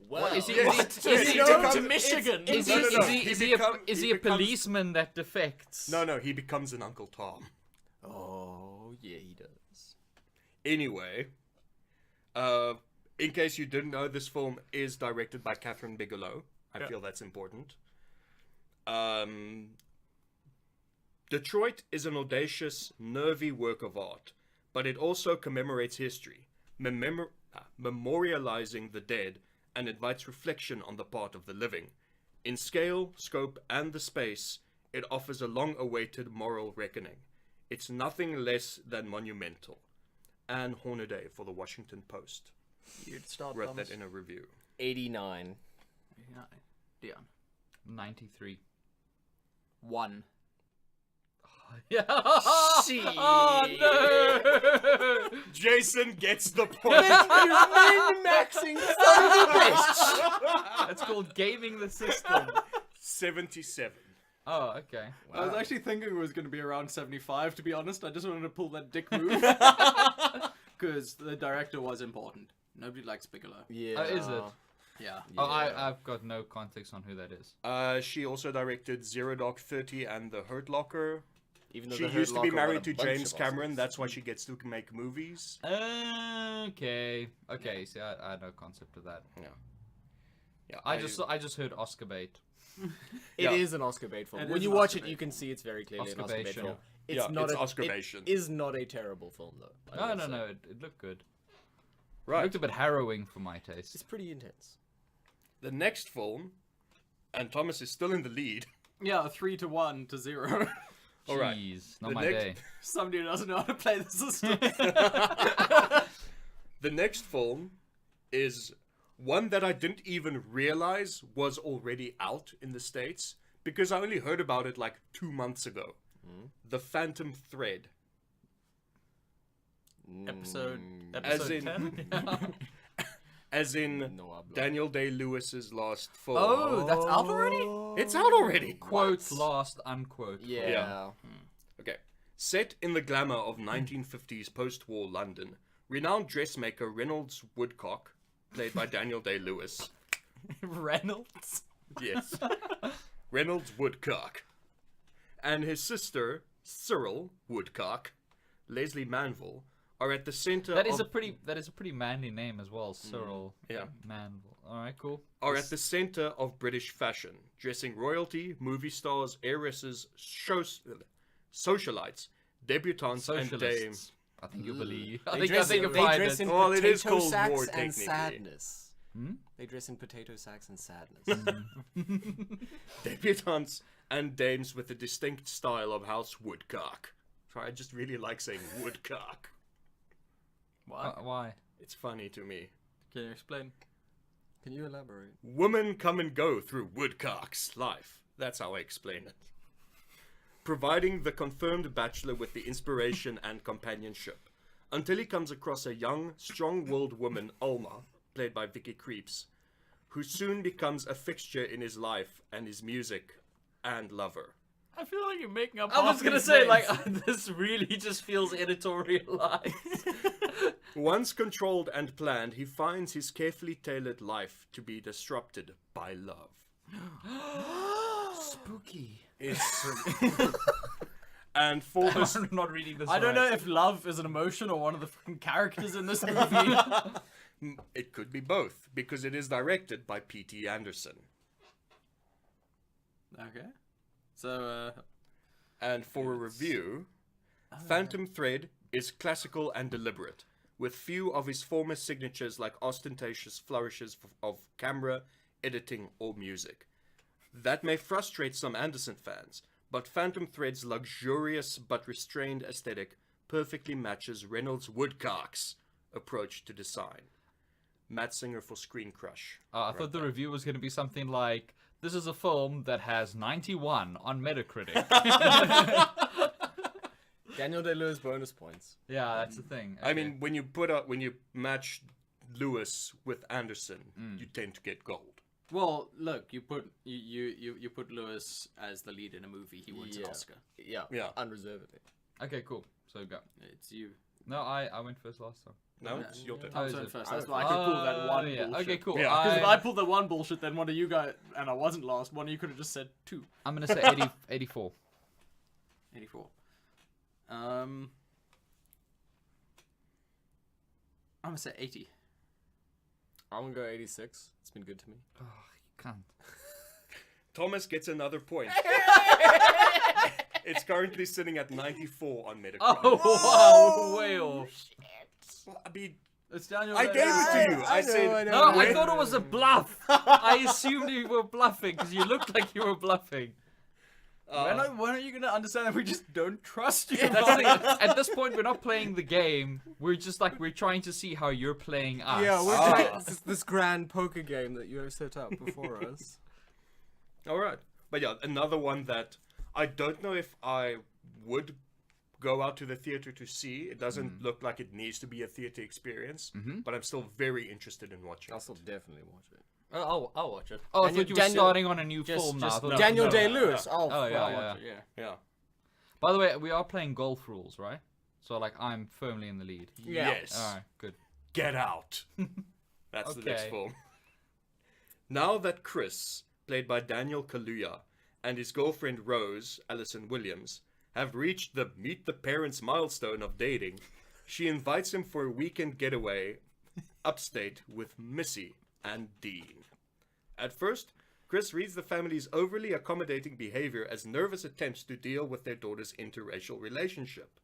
Speaker 4: Well,
Speaker 3: Is he-
Speaker 2: Yes,
Speaker 3: is he-
Speaker 1: Go to Michigan.
Speaker 3: Is
Speaker 2: No,
Speaker 3: he,
Speaker 2: no, no.
Speaker 3: is
Speaker 2: He
Speaker 3: he,
Speaker 2: become-
Speaker 3: is
Speaker 2: he
Speaker 3: he a
Speaker 2: becomes-
Speaker 3: policeman that defects?
Speaker 2: No, he becomes an Uncle Tom.
Speaker 4: Oh, yeah, he does.
Speaker 2: Anyway, in case you didn't know, this film is directed by Catherine Bigelow. I feel that's important. Detroit is an audacious, nervy work of art, but it also commemorates history, memorializing the dead, and invites reflection on the part of the living. In scale, scope, and the space, it offers a long-awaited moral reckoning. It's nothing less than monumental. Anne Hornaday for the Washington Post
Speaker 1: You'd start
Speaker 2: wrote that in a review.
Speaker 4: 89.
Speaker 1: Dion.
Speaker 3: 93.
Speaker 1: 1.
Speaker 3: Yeah.
Speaker 4: See.
Speaker 3: Oh no!
Speaker 2: Jason gets the point.
Speaker 4: Min-maxing son of a bitch!
Speaker 3: That's called gaming the system.
Speaker 2: 77.
Speaker 3: Oh, okay.
Speaker 1: I was actually thinking it was going to be around 75, to be honest. I just wanted to pull that dick move. Because the director was important. Nobody likes Bigelow.
Speaker 4: Yeah.
Speaker 3: Is it?
Speaker 1: Yeah.
Speaker 3: Oh,
Speaker 4: Yeah.
Speaker 3: I've got no context on who that is.
Speaker 2: She also directed Zero Dark 30 and The Hurt Locker.
Speaker 4: Even though
Speaker 2: She
Speaker 4: the Hurt
Speaker 2: used to be
Speaker 4: Locker won
Speaker 2: married
Speaker 4: a
Speaker 2: to
Speaker 4: bunch
Speaker 2: James
Speaker 4: of
Speaker 2: Cameron.
Speaker 4: Oscars.
Speaker 2: That's why she gets to make movies.
Speaker 3: Okay. See, I had no concept of that.
Speaker 2: Yeah,
Speaker 3: I just heard Oscar bait.
Speaker 4: It is
Speaker 2: Yeah.
Speaker 4: an Oscar bait film.
Speaker 1: It
Speaker 4: When
Speaker 1: is
Speaker 4: you
Speaker 1: an
Speaker 4: watch
Speaker 1: Oscar
Speaker 4: it,
Speaker 1: bait
Speaker 4: you can see it's very clearly an Oscar bait
Speaker 3: Oscar-bation.
Speaker 4: film.
Speaker 2: Yeah,
Speaker 4: not
Speaker 2: it's
Speaker 4: a,
Speaker 2: Oscar-bation.
Speaker 4: It is not a terrible film though. I
Speaker 3: No,
Speaker 4: will
Speaker 3: no,
Speaker 4: say.
Speaker 3: no. It looked good. It
Speaker 2: Right.
Speaker 3: looked a bit harrowing for my taste.
Speaker 4: It's pretty intense.
Speaker 2: The next film, and Thomas is still in the lead.
Speaker 1: Yeah, 3 to 1 to 0.
Speaker 2: All right.
Speaker 3: Jeez, not
Speaker 2: The
Speaker 3: my
Speaker 2: next-
Speaker 3: day.
Speaker 1: Somebody who doesn't know how to play the system.
Speaker 2: The next film is one that I didn't even realize was already out in the States because I only heard about it like 2 months ago. The Phantom Thread.
Speaker 1: episode
Speaker 2: As in-
Speaker 1: 10?
Speaker 2: As in
Speaker 4: No hablo.
Speaker 2: Daniel Day-Lewis's last film.
Speaker 1: Oh, that's out already?
Speaker 2: It's out already.
Speaker 3: Quote last unquote.
Speaker 4: Yeah.
Speaker 2: Yeah. Okay. Set in the glamour of 1950s post-war London, renowned dressmaker Reynolds Woodcock, played by Daniel Day-Lewis.
Speaker 1: Reynolds?
Speaker 2: Yes. Reynolds Woodcock. And his sister, Cyril Woodcock, Leslie Manville, are at the center
Speaker 3: That is
Speaker 2: of
Speaker 3: a pretty manly name as well, Cyril.
Speaker 2: yeah.
Speaker 3: Manville. All right, cool.
Speaker 2: are at the center of British fashion, dressing royalty, movie stars, heiresses, socialites, debutantes, and dames.
Speaker 3: Socialists. I think you believe. I
Speaker 4: They
Speaker 3: think
Speaker 4: dress
Speaker 3: you
Speaker 4: in
Speaker 3: find it.
Speaker 4: potato
Speaker 2: Well, it is Cold
Speaker 4: sacks
Speaker 2: War,
Speaker 4: and
Speaker 2: technically.
Speaker 4: sadness.
Speaker 3: Hmm?
Speaker 4: They dress in potato sacks and sadness.
Speaker 2: Debutantes and dames with a distinct style of House Woodcock. I just really like saying Woodcock.
Speaker 1: Why?
Speaker 3: Why?
Speaker 2: It's funny to me.
Speaker 1: Can you explain?
Speaker 4: Can you elaborate?
Speaker 2: Women come and go through Woodcock's life. That's how I explain it. Providing the confirmed bachelor with the inspiration and companionship, until he comes across a young, strong-willed woman, Alma, played by Vicky Creeps, who soon becomes a fixture in his life and his music and lover.
Speaker 1: I feel like you're making up.
Speaker 3: I was
Speaker 1: half
Speaker 3: gonna
Speaker 1: these
Speaker 3: say,
Speaker 1: names.
Speaker 3: like, this really just feels editorialized.
Speaker 2: Once controlled and planned, he finds his carefully tailored life to be disrupted by love.
Speaker 3: Spooky.
Speaker 2: It's and for this,
Speaker 3: I'm not reading this.
Speaker 1: I don't know
Speaker 3: right.
Speaker 1: if love is an emotion or one of the fucking characters in this movie.
Speaker 2: it could be both because it is directed by P.T. Anderson.
Speaker 1: Okay. So,
Speaker 2: And for a review, Phantom Thread is classical and deliberate, with few of his former signatures like ostentatious flourishes of camera, editing, or music. That may frustrate some Anderson fans, but Phantom Thread's luxurious but restrained aesthetic perfectly matches Reynolds Woodcock's approach to design. Matt Singer for Screen Crush.
Speaker 3: I thought the review was going to be something like, this is a film that has 91 on Metacritic.
Speaker 4: Daniel Day-Lewis bonus points.
Speaker 3: Yeah, that's the thing.
Speaker 2: I
Speaker 3: Okay.
Speaker 2: mean, when you match Lewis with Anderson, you tend to get gold.
Speaker 1: Well, look, you put Lewis as the lead in a movie, he wins an Oscar.
Speaker 4: Yeah.
Speaker 2: Yeah.
Speaker 4: Unreservedly.
Speaker 3: Okay, cool. So go.
Speaker 1: It's you.
Speaker 3: No, I went first last time.
Speaker 2: No, it's your turn.
Speaker 3: Oh,
Speaker 1: I'm
Speaker 3: is
Speaker 1: turn
Speaker 3: it?
Speaker 1: first. That's why I could pull that one
Speaker 3: yeah.
Speaker 1: bullshit.
Speaker 3: Okay, cool.
Speaker 2: Yeah.
Speaker 1: Because if I pulled that one bullshit, then one of you guys, and I wasn't last, one of you could have just said 2.
Speaker 3: I'm gonna say 84.
Speaker 1: 84. I'm gonna say 80.
Speaker 4: I'm gonna go 86. It's been good to me.
Speaker 3: Oh, you can't.
Speaker 2: Thomas gets another point. It's currently sitting at 94 on Metacritic.
Speaker 3: Oh, wow, way off.
Speaker 2: I mean,
Speaker 1: It's Daniel.
Speaker 2: I gave it to you. I said,
Speaker 3: No, I
Speaker 2: when-
Speaker 3: thought it was a bluff. I assumed you were bluffing because you looked like you were bluffing.
Speaker 1: When are you gonna understand that we just don't trust you?
Speaker 3: That's the thing. At this point, we're not playing the game. We're just like we're trying to see how you're playing us.
Speaker 4: Yeah, we're
Speaker 2: Ah.
Speaker 4: trying this grand poker game that you have set up before us.
Speaker 2: All right. But yeah, another one that I don't know if I would go out to the theater to see. It doesn't look like it needs to be a theater experience, but I'm still very interested in watching
Speaker 4: I'll
Speaker 2: it.
Speaker 4: still definitely watch it.
Speaker 1: I'll watch it.
Speaker 3: Oh, I
Speaker 4: Daniel-
Speaker 3: thought you were
Speaker 4: Daniel-
Speaker 3: starting on a new
Speaker 1: just-
Speaker 3: film now.
Speaker 1: just
Speaker 3: I thought
Speaker 1: no.
Speaker 3: it was-
Speaker 4: Daniel
Speaker 1: no,
Speaker 4: Day-Lewis.
Speaker 1: no.
Speaker 4: Oh,
Speaker 3: Oh, yeah,
Speaker 1: I'll
Speaker 3: yeah.
Speaker 1: watch it, yeah.
Speaker 2: Yeah.
Speaker 3: By the way, we are playing golf rules, right? So like I'm firmly in the lead.
Speaker 4: Yeah.
Speaker 2: Yes.
Speaker 3: All right, good.
Speaker 2: Get out. That's the next
Speaker 3: Okay.
Speaker 2: film. Now that Chris, played by Daniel Kaluuya, and his girlfriend Rose, Alison Williams, have reached the meet the parents milestone of dating, she invites him for a weekend getaway upstate with Missy and Dean. At first, Chris reads the family's overly accommodating behavior as nervous attempts to deal with their daughter's interracial relationship.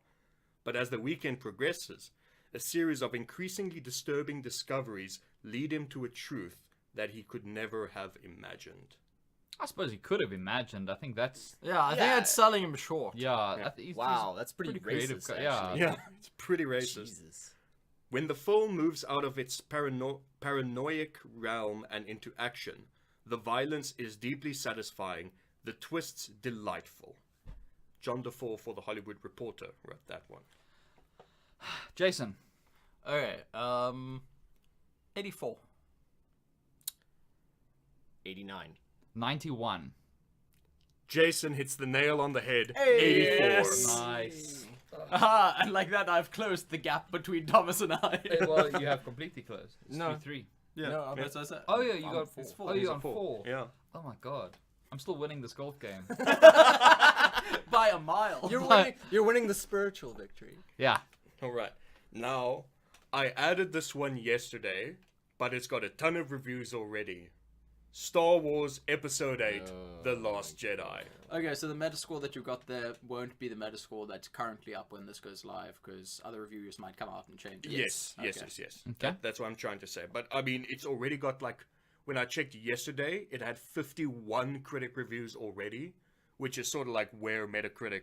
Speaker 2: But as the weekend progresses, a series of increasingly disturbing discoveries lead him to a truth that he could never have imagined.
Speaker 3: I suppose he could have imagined. I think that's
Speaker 1: Yeah, I think
Speaker 4: Yeah.
Speaker 1: that's selling him short.
Speaker 3: yeah. I think he's
Speaker 4: Wow, that's pretty
Speaker 3: creative.
Speaker 4: racist,
Speaker 3: Yeah.
Speaker 4: actually.
Speaker 2: Yeah, it's pretty racist.
Speaker 4: Jesus.
Speaker 2: When the film moves out of its paranoid realm and into action, the violence is deeply satisfying, the twists delightful. John DeFore for The Hollywood Reporter wrote that one.
Speaker 3: Jason.
Speaker 1: Okay, 84.
Speaker 4: 89.
Speaker 3: 91.
Speaker 2: Jason hits the nail on the head.
Speaker 1: Hey,
Speaker 2: 84.
Speaker 1: yes.
Speaker 3: Nice.
Speaker 1: Aha, and like that, I've closed the gap between Thomas and I.
Speaker 3: Well, you have completely closed. It's
Speaker 4: No.
Speaker 3: 3-3.
Speaker 1: yeah,
Speaker 4: No,
Speaker 1: that's what I said.
Speaker 3: Oh yeah, you
Speaker 1: I'm
Speaker 3: got
Speaker 1: 4.
Speaker 3: It's 4. Oh, you're on 4.
Speaker 2: Yeah.
Speaker 3: Oh my god. I'm still winning this golf game.
Speaker 1: By a mile.
Speaker 4: You're winning the spiritual victory.
Speaker 3: Yeah.
Speaker 2: All right. Now, I added this one yesterday, but it's got a ton of reviews already. Star Wars Episode 8, The Last Jedi.
Speaker 1: Okay, so the Metascore that you got there won't be the Metascore that's currently up when this goes live, because other reviewers might come out and change it.
Speaker 2: Yes.
Speaker 1: Okay.
Speaker 3: Okay.
Speaker 2: That's what I'm trying to say. But, I mean, it's already got, like, when I checked yesterday, it had 51 critic reviews already, which is sort of like where Metacritic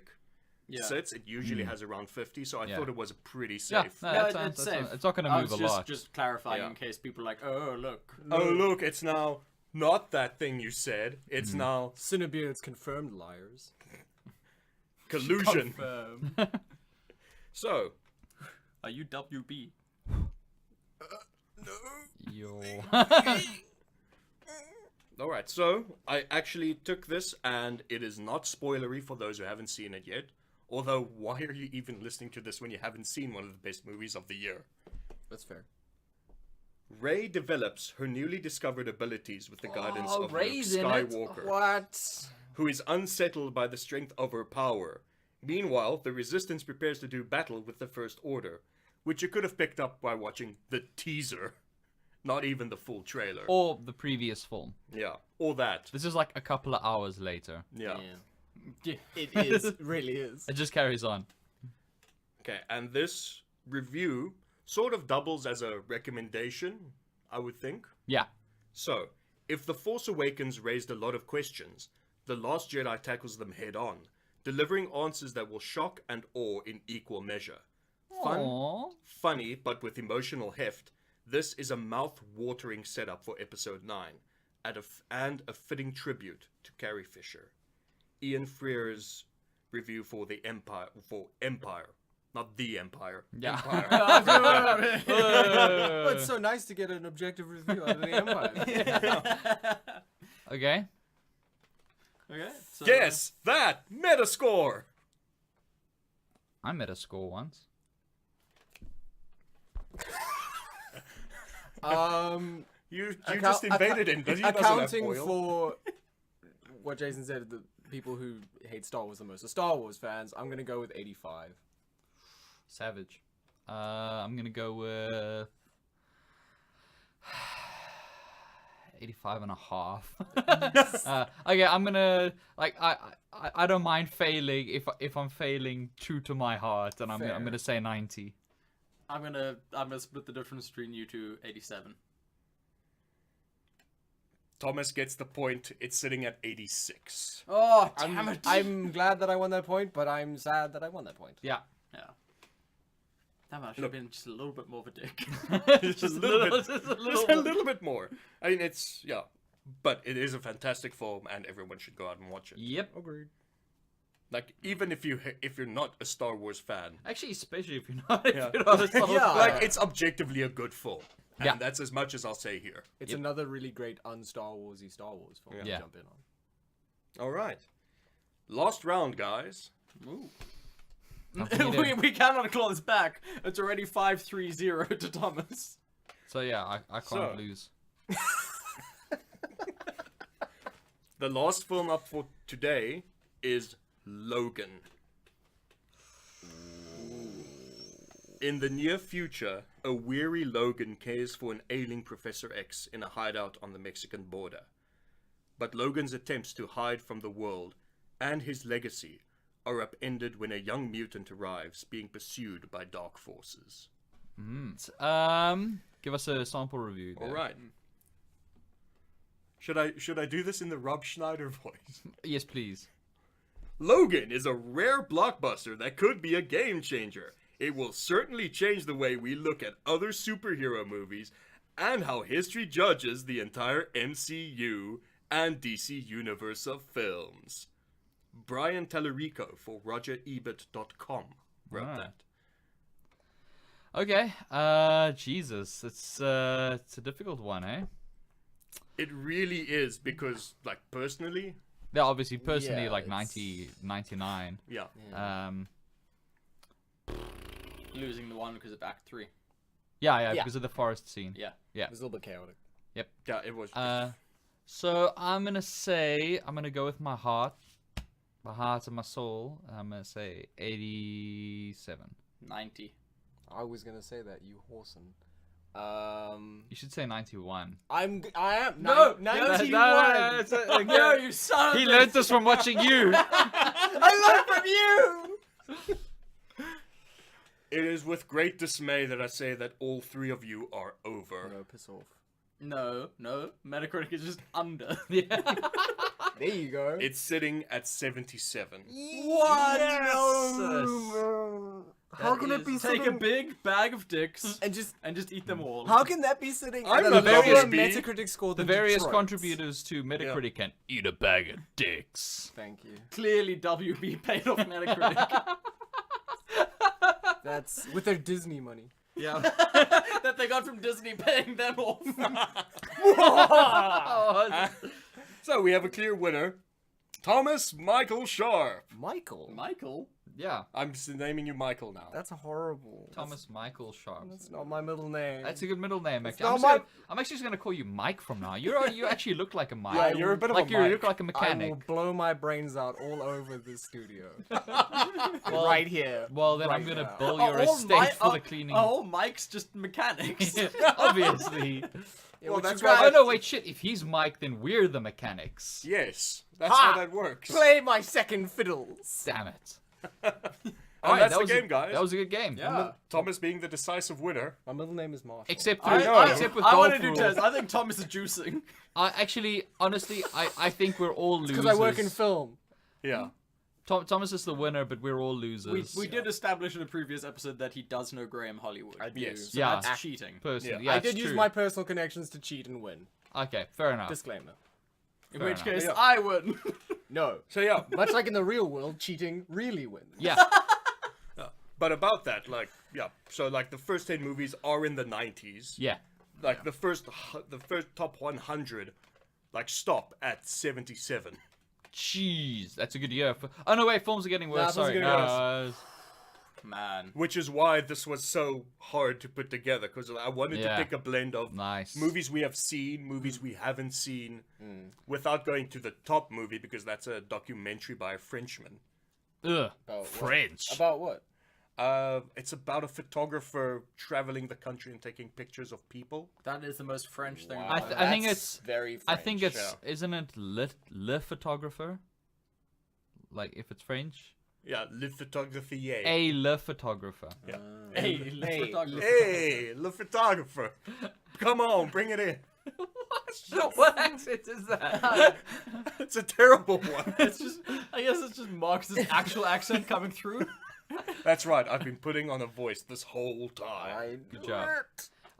Speaker 1: Yeah.
Speaker 2: sits. It usually has around 50, so I
Speaker 3: Yeah.
Speaker 2: thought it was pretty
Speaker 3: Yeah,
Speaker 2: safe.
Speaker 3: no,
Speaker 1: Yeah,
Speaker 3: that sounds-
Speaker 1: it's
Speaker 3: that
Speaker 1: safe.
Speaker 3: sounds- it's not going to
Speaker 1: I
Speaker 3: move
Speaker 1: was
Speaker 3: a lot.
Speaker 1: just clarifying
Speaker 2: Yeah.
Speaker 1: in case people are like, oh, look.
Speaker 2: Oh, look, it's now not that thing you said. It's now
Speaker 4: CineBeards confirmed liars.
Speaker 2: collusion.
Speaker 1: Confirm.
Speaker 2: So,
Speaker 1: Are you WB?
Speaker 3: Yo.
Speaker 2: all right, so I actually took this, and it is not spoilery for those who haven't seen it yet. Although, why are you even listening to this when you haven't seen one of the best movies of the year?
Speaker 4: That's fair.
Speaker 2: Rey develops her newly discovered abilities with the guidance of Luke
Speaker 3: Rey's in it?
Speaker 2: Skywalker,
Speaker 4: What?
Speaker 2: who is unsettled by the strength of her power. Meanwhile, the Resistance prepares to do battle with the First Order, which you could have picked up by watching the teaser, not even the full trailer.
Speaker 3: Or the previous film.
Speaker 2: Yeah, or that.
Speaker 3: This is like a couple of hours later.
Speaker 2: Yeah.
Speaker 1: Yeah.
Speaker 4: It is. It really is.
Speaker 3: It just carries on.
Speaker 2: Okay, and this review sort of doubles as a recommendation, I would think.
Speaker 3: Yeah.
Speaker 2: So, if The Force Awakens raised a lot of questions, The Last Jedi tackles them head on, delivering answers that will shock and awe in equal measure. Fun,
Speaker 3: Aww.
Speaker 2: funny, but with emotional heft, this is a mouth-watering setup for Episode 9, and a fitting tribute to Carrie Fisher. Ian Freer's review for the Empire, not the Empire.
Speaker 3: Yeah.
Speaker 2: Empire.
Speaker 4: Oh, it's so nice to get an objective review of the Empire.
Speaker 3: Okay.
Speaker 1: Okay. So,
Speaker 2: Guess that Metascore.
Speaker 3: I met a score once.
Speaker 2: You
Speaker 4: Account-
Speaker 2: just invaded him. Does he doesn't
Speaker 4: Accounting
Speaker 2: have oil?
Speaker 4: for what Jason said, the people who hate Star Wars the most, the Star Wars fans, I'm gonna go with 85.
Speaker 3: Savage. I'm gonna go with 85 and a half. Okay, I'm gonna I don't mind failing if I'm failing true to my heart, and I'm
Speaker 4: Fair.
Speaker 3: gonna say 90.
Speaker 1: I'm gonna split the difference between you two. 87.
Speaker 2: Thomas gets the point. It's sitting at 86.
Speaker 1: Oh damn it!
Speaker 4: I'm glad that I won that point, but I'm sad that I won that point.
Speaker 3: Yeah.
Speaker 1: Yeah. Damn it! I should have been just a little bit more of a dick.
Speaker 2: Just a little bit.
Speaker 1: Just
Speaker 2: Just a little bit more. I mean, it's but it is a fantastic film, and everyone should go out and watch it.
Speaker 3: Yep.
Speaker 4: Agreed.
Speaker 2: Like, even if you're not a Star Wars fan,
Speaker 3: Actually, especially if you're not.
Speaker 2: Yeah.
Speaker 3: If you're not a Star Wars
Speaker 4: Yeah.
Speaker 3: fan.
Speaker 2: like, it's objectively a good film, and
Speaker 3: Yeah.
Speaker 2: that's as much as I'll say here.
Speaker 4: It's
Speaker 3: Yep.
Speaker 4: another really great un-Star Warsy Star Wars film to
Speaker 3: Yeah.
Speaker 4: jump in on.
Speaker 2: All right, last round, guys.
Speaker 1: Ooh.
Speaker 3: Nothing you did.
Speaker 1: we cannot claw this back. It's already 5-3-0 to Thomas.
Speaker 3: So yeah, I can't
Speaker 2: So-
Speaker 3: lose.
Speaker 2: The last film up for today is Logan. In the near future, a weary Logan cares for an ailing Professor X in a hideout on the Mexican border. But Logan's attempts to hide from the world and his legacy are upended when a young mutant arrives, being pursued by dark forces.
Speaker 3: Give us a sample review. There.
Speaker 2: All right. Should I do this in the Rob Schneider voice?
Speaker 3: Yes, please.
Speaker 2: Logan is a rare blockbuster that could be a game changer. It will certainly change the way we look at other superhero movies and how history judges the entire MCU and DC universe of films. Brian Tallarico for RogerEbert.com wrote
Speaker 3: Alright.
Speaker 2: that.
Speaker 3: Okay. Jesus, it's a difficult one, eh?
Speaker 2: It really is because, like, personally,
Speaker 3: Yeah, obviously, personally,
Speaker 4: Yeah,
Speaker 3: like
Speaker 4: it's-
Speaker 3: 90, 99.
Speaker 2: yeah.
Speaker 1: Losing the one because of Act 3.
Speaker 3: Yeah,
Speaker 4: Yeah.
Speaker 3: because of the forest scene.
Speaker 1: Yeah.
Speaker 4: It was a little bit chaotic.
Speaker 2: Yeah, it was.
Speaker 3: So I'm gonna go with my heart and my soul. I'm gonna say 87.
Speaker 1: 90.
Speaker 4: I was gonna say that, you whoreson.
Speaker 3: You should say 91.
Speaker 4: I am
Speaker 1: No,
Speaker 4: 91.
Speaker 3: No, it's
Speaker 1: No, you son of
Speaker 3: he
Speaker 1: a-
Speaker 3: learned this from watching you.
Speaker 4: I learned from you.
Speaker 2: It is with great dismay that I say that all three of you are over.
Speaker 4: No, piss off.
Speaker 1: No. Metacritic is just under.
Speaker 3: Yeah.
Speaker 4: There you go.
Speaker 2: It's sitting at 77.
Speaker 1: What?
Speaker 4: No. How
Speaker 1: That
Speaker 4: can it
Speaker 1: is-
Speaker 4: be
Speaker 1: Take
Speaker 4: sitting
Speaker 1: a big bag of dicks
Speaker 4: and just?
Speaker 1: and just eat them all.
Speaker 4: How can that be sitting
Speaker 2: I'm
Speaker 4: at a
Speaker 2: not
Speaker 4: lower
Speaker 2: gonna be.
Speaker 4: Metacritic score
Speaker 3: The
Speaker 4: than
Speaker 3: various
Speaker 4: Detroit's?
Speaker 3: contributors to Metacritic can eat a bag of dicks.
Speaker 4: Thank you.
Speaker 1: Clearly WB paid off Metacritic.
Speaker 4: That's with their Disney money.
Speaker 3: Yeah.
Speaker 1: that they got from Disney paying them off.
Speaker 2: So we have a clear winner. Thomas Michael Sharp.
Speaker 4: Michael.
Speaker 1: Michael?
Speaker 3: Yeah.
Speaker 2: I'm just naming you Michael now.
Speaker 4: That's horrible.
Speaker 3: Thomas Michael Sharp.
Speaker 4: That's not my middle name.
Speaker 3: That's a good middle name, actually.
Speaker 4: not
Speaker 3: I'm actually just gonna call you Mike from now. You actually look like a Mike.
Speaker 2: Yeah, you're a bit of
Speaker 3: like
Speaker 2: a
Speaker 3: you
Speaker 2: Mike.
Speaker 3: look like a
Speaker 4: I
Speaker 3: mechanic.
Speaker 4: will blow my brains out all over the studio.
Speaker 3: Well,
Speaker 4: right here.
Speaker 3: Well, then I'm
Speaker 4: Right
Speaker 3: gonna
Speaker 4: now.
Speaker 3: bill your estate for the cleaning.
Speaker 1: Oh, Mike's just mechanics.
Speaker 3: Obviously.
Speaker 4: Yeah,
Speaker 2: Well,
Speaker 4: which
Speaker 2: that's
Speaker 4: is why
Speaker 3: Oh no, wait, shit. If he's Mike, then we're the mechanics.
Speaker 2: Yes, that's
Speaker 4: Ha!
Speaker 2: how that works.
Speaker 4: play my second fiddles.
Speaker 3: Damn it.
Speaker 2: And that's
Speaker 3: that
Speaker 2: the
Speaker 3: was
Speaker 2: game, guys.
Speaker 3: That was a good game.
Speaker 1: Yeah.
Speaker 2: Thomas being the decisive winner.
Speaker 4: My middle name is Marshall.
Speaker 3: Except
Speaker 2: I
Speaker 3: through,
Speaker 2: know.
Speaker 3: except with
Speaker 1: I
Speaker 3: golf
Speaker 1: want to do
Speaker 3: rule.
Speaker 1: Tez. I think Thomas is juicing.
Speaker 3: Actually, honestly, I think we're all losers.
Speaker 4: Because I work in film.
Speaker 2: Yeah.
Speaker 3: Thomas is the winner, but we're all losers.
Speaker 1: We did establish in a previous episode that he does know Graham Hollywood.
Speaker 4: I do.
Speaker 2: Yes.
Speaker 1: So
Speaker 3: Yeah.
Speaker 1: that's cheating.
Speaker 3: Personally,
Speaker 2: Yeah.
Speaker 3: yeah,
Speaker 4: I did
Speaker 3: it's
Speaker 4: use
Speaker 3: true.
Speaker 4: my personal connections to cheat and win.
Speaker 3: Okay, fair enough.
Speaker 4: Disclaimer.
Speaker 1: In
Speaker 3: Fair
Speaker 1: which
Speaker 3: enough.
Speaker 1: case,
Speaker 2: Yeah.
Speaker 1: I win.
Speaker 4: No.
Speaker 2: So yeah,
Speaker 4: Much like in the real world, cheating really wins.
Speaker 3: Yeah.
Speaker 2: but about that, like, yeah. So like the first 10 movies are in the 90s.
Speaker 3: Yeah.
Speaker 2: Like the first top 100, like stop at 77.
Speaker 3: Jeez, that's a good year. Oh no, wait, films are getting worse.
Speaker 4: films are
Speaker 3: Sorry.
Speaker 4: getting
Speaker 3: No,
Speaker 1: Man.
Speaker 2: Which is why this was so hard to put together, because I wanted
Speaker 3: Yeah.
Speaker 2: to pick a blend of
Speaker 3: nice.
Speaker 2: movies we have seen, movies we haven't seen, without going to the top movie, because that's a documentary by a Frenchman.
Speaker 3: Ugh.
Speaker 4: About what?
Speaker 3: French.
Speaker 4: About what?
Speaker 2: It's about a photographer traveling the country and taking pictures of people.
Speaker 1: That is the most French thing.
Speaker 4: Wow,
Speaker 3: I think
Speaker 4: that's
Speaker 3: it's-
Speaker 4: very.
Speaker 3: I think
Speaker 4: French.
Speaker 3: it's isn't it le photographer? Like if it's French,
Speaker 2: Yeah, le photographier.
Speaker 3: a le photographer.
Speaker 2: Yeah.
Speaker 1: Hey,
Speaker 4: Hey.
Speaker 1: photographer.
Speaker 2: Hey, le photographer. Come on, bring it in.
Speaker 3: What accent is that?
Speaker 2: It's a terrible one.
Speaker 1: It's just, I guess it's just Marcus's actual accent coming through.
Speaker 2: That's right, I've been putting on a voice this whole time.
Speaker 3: Good job.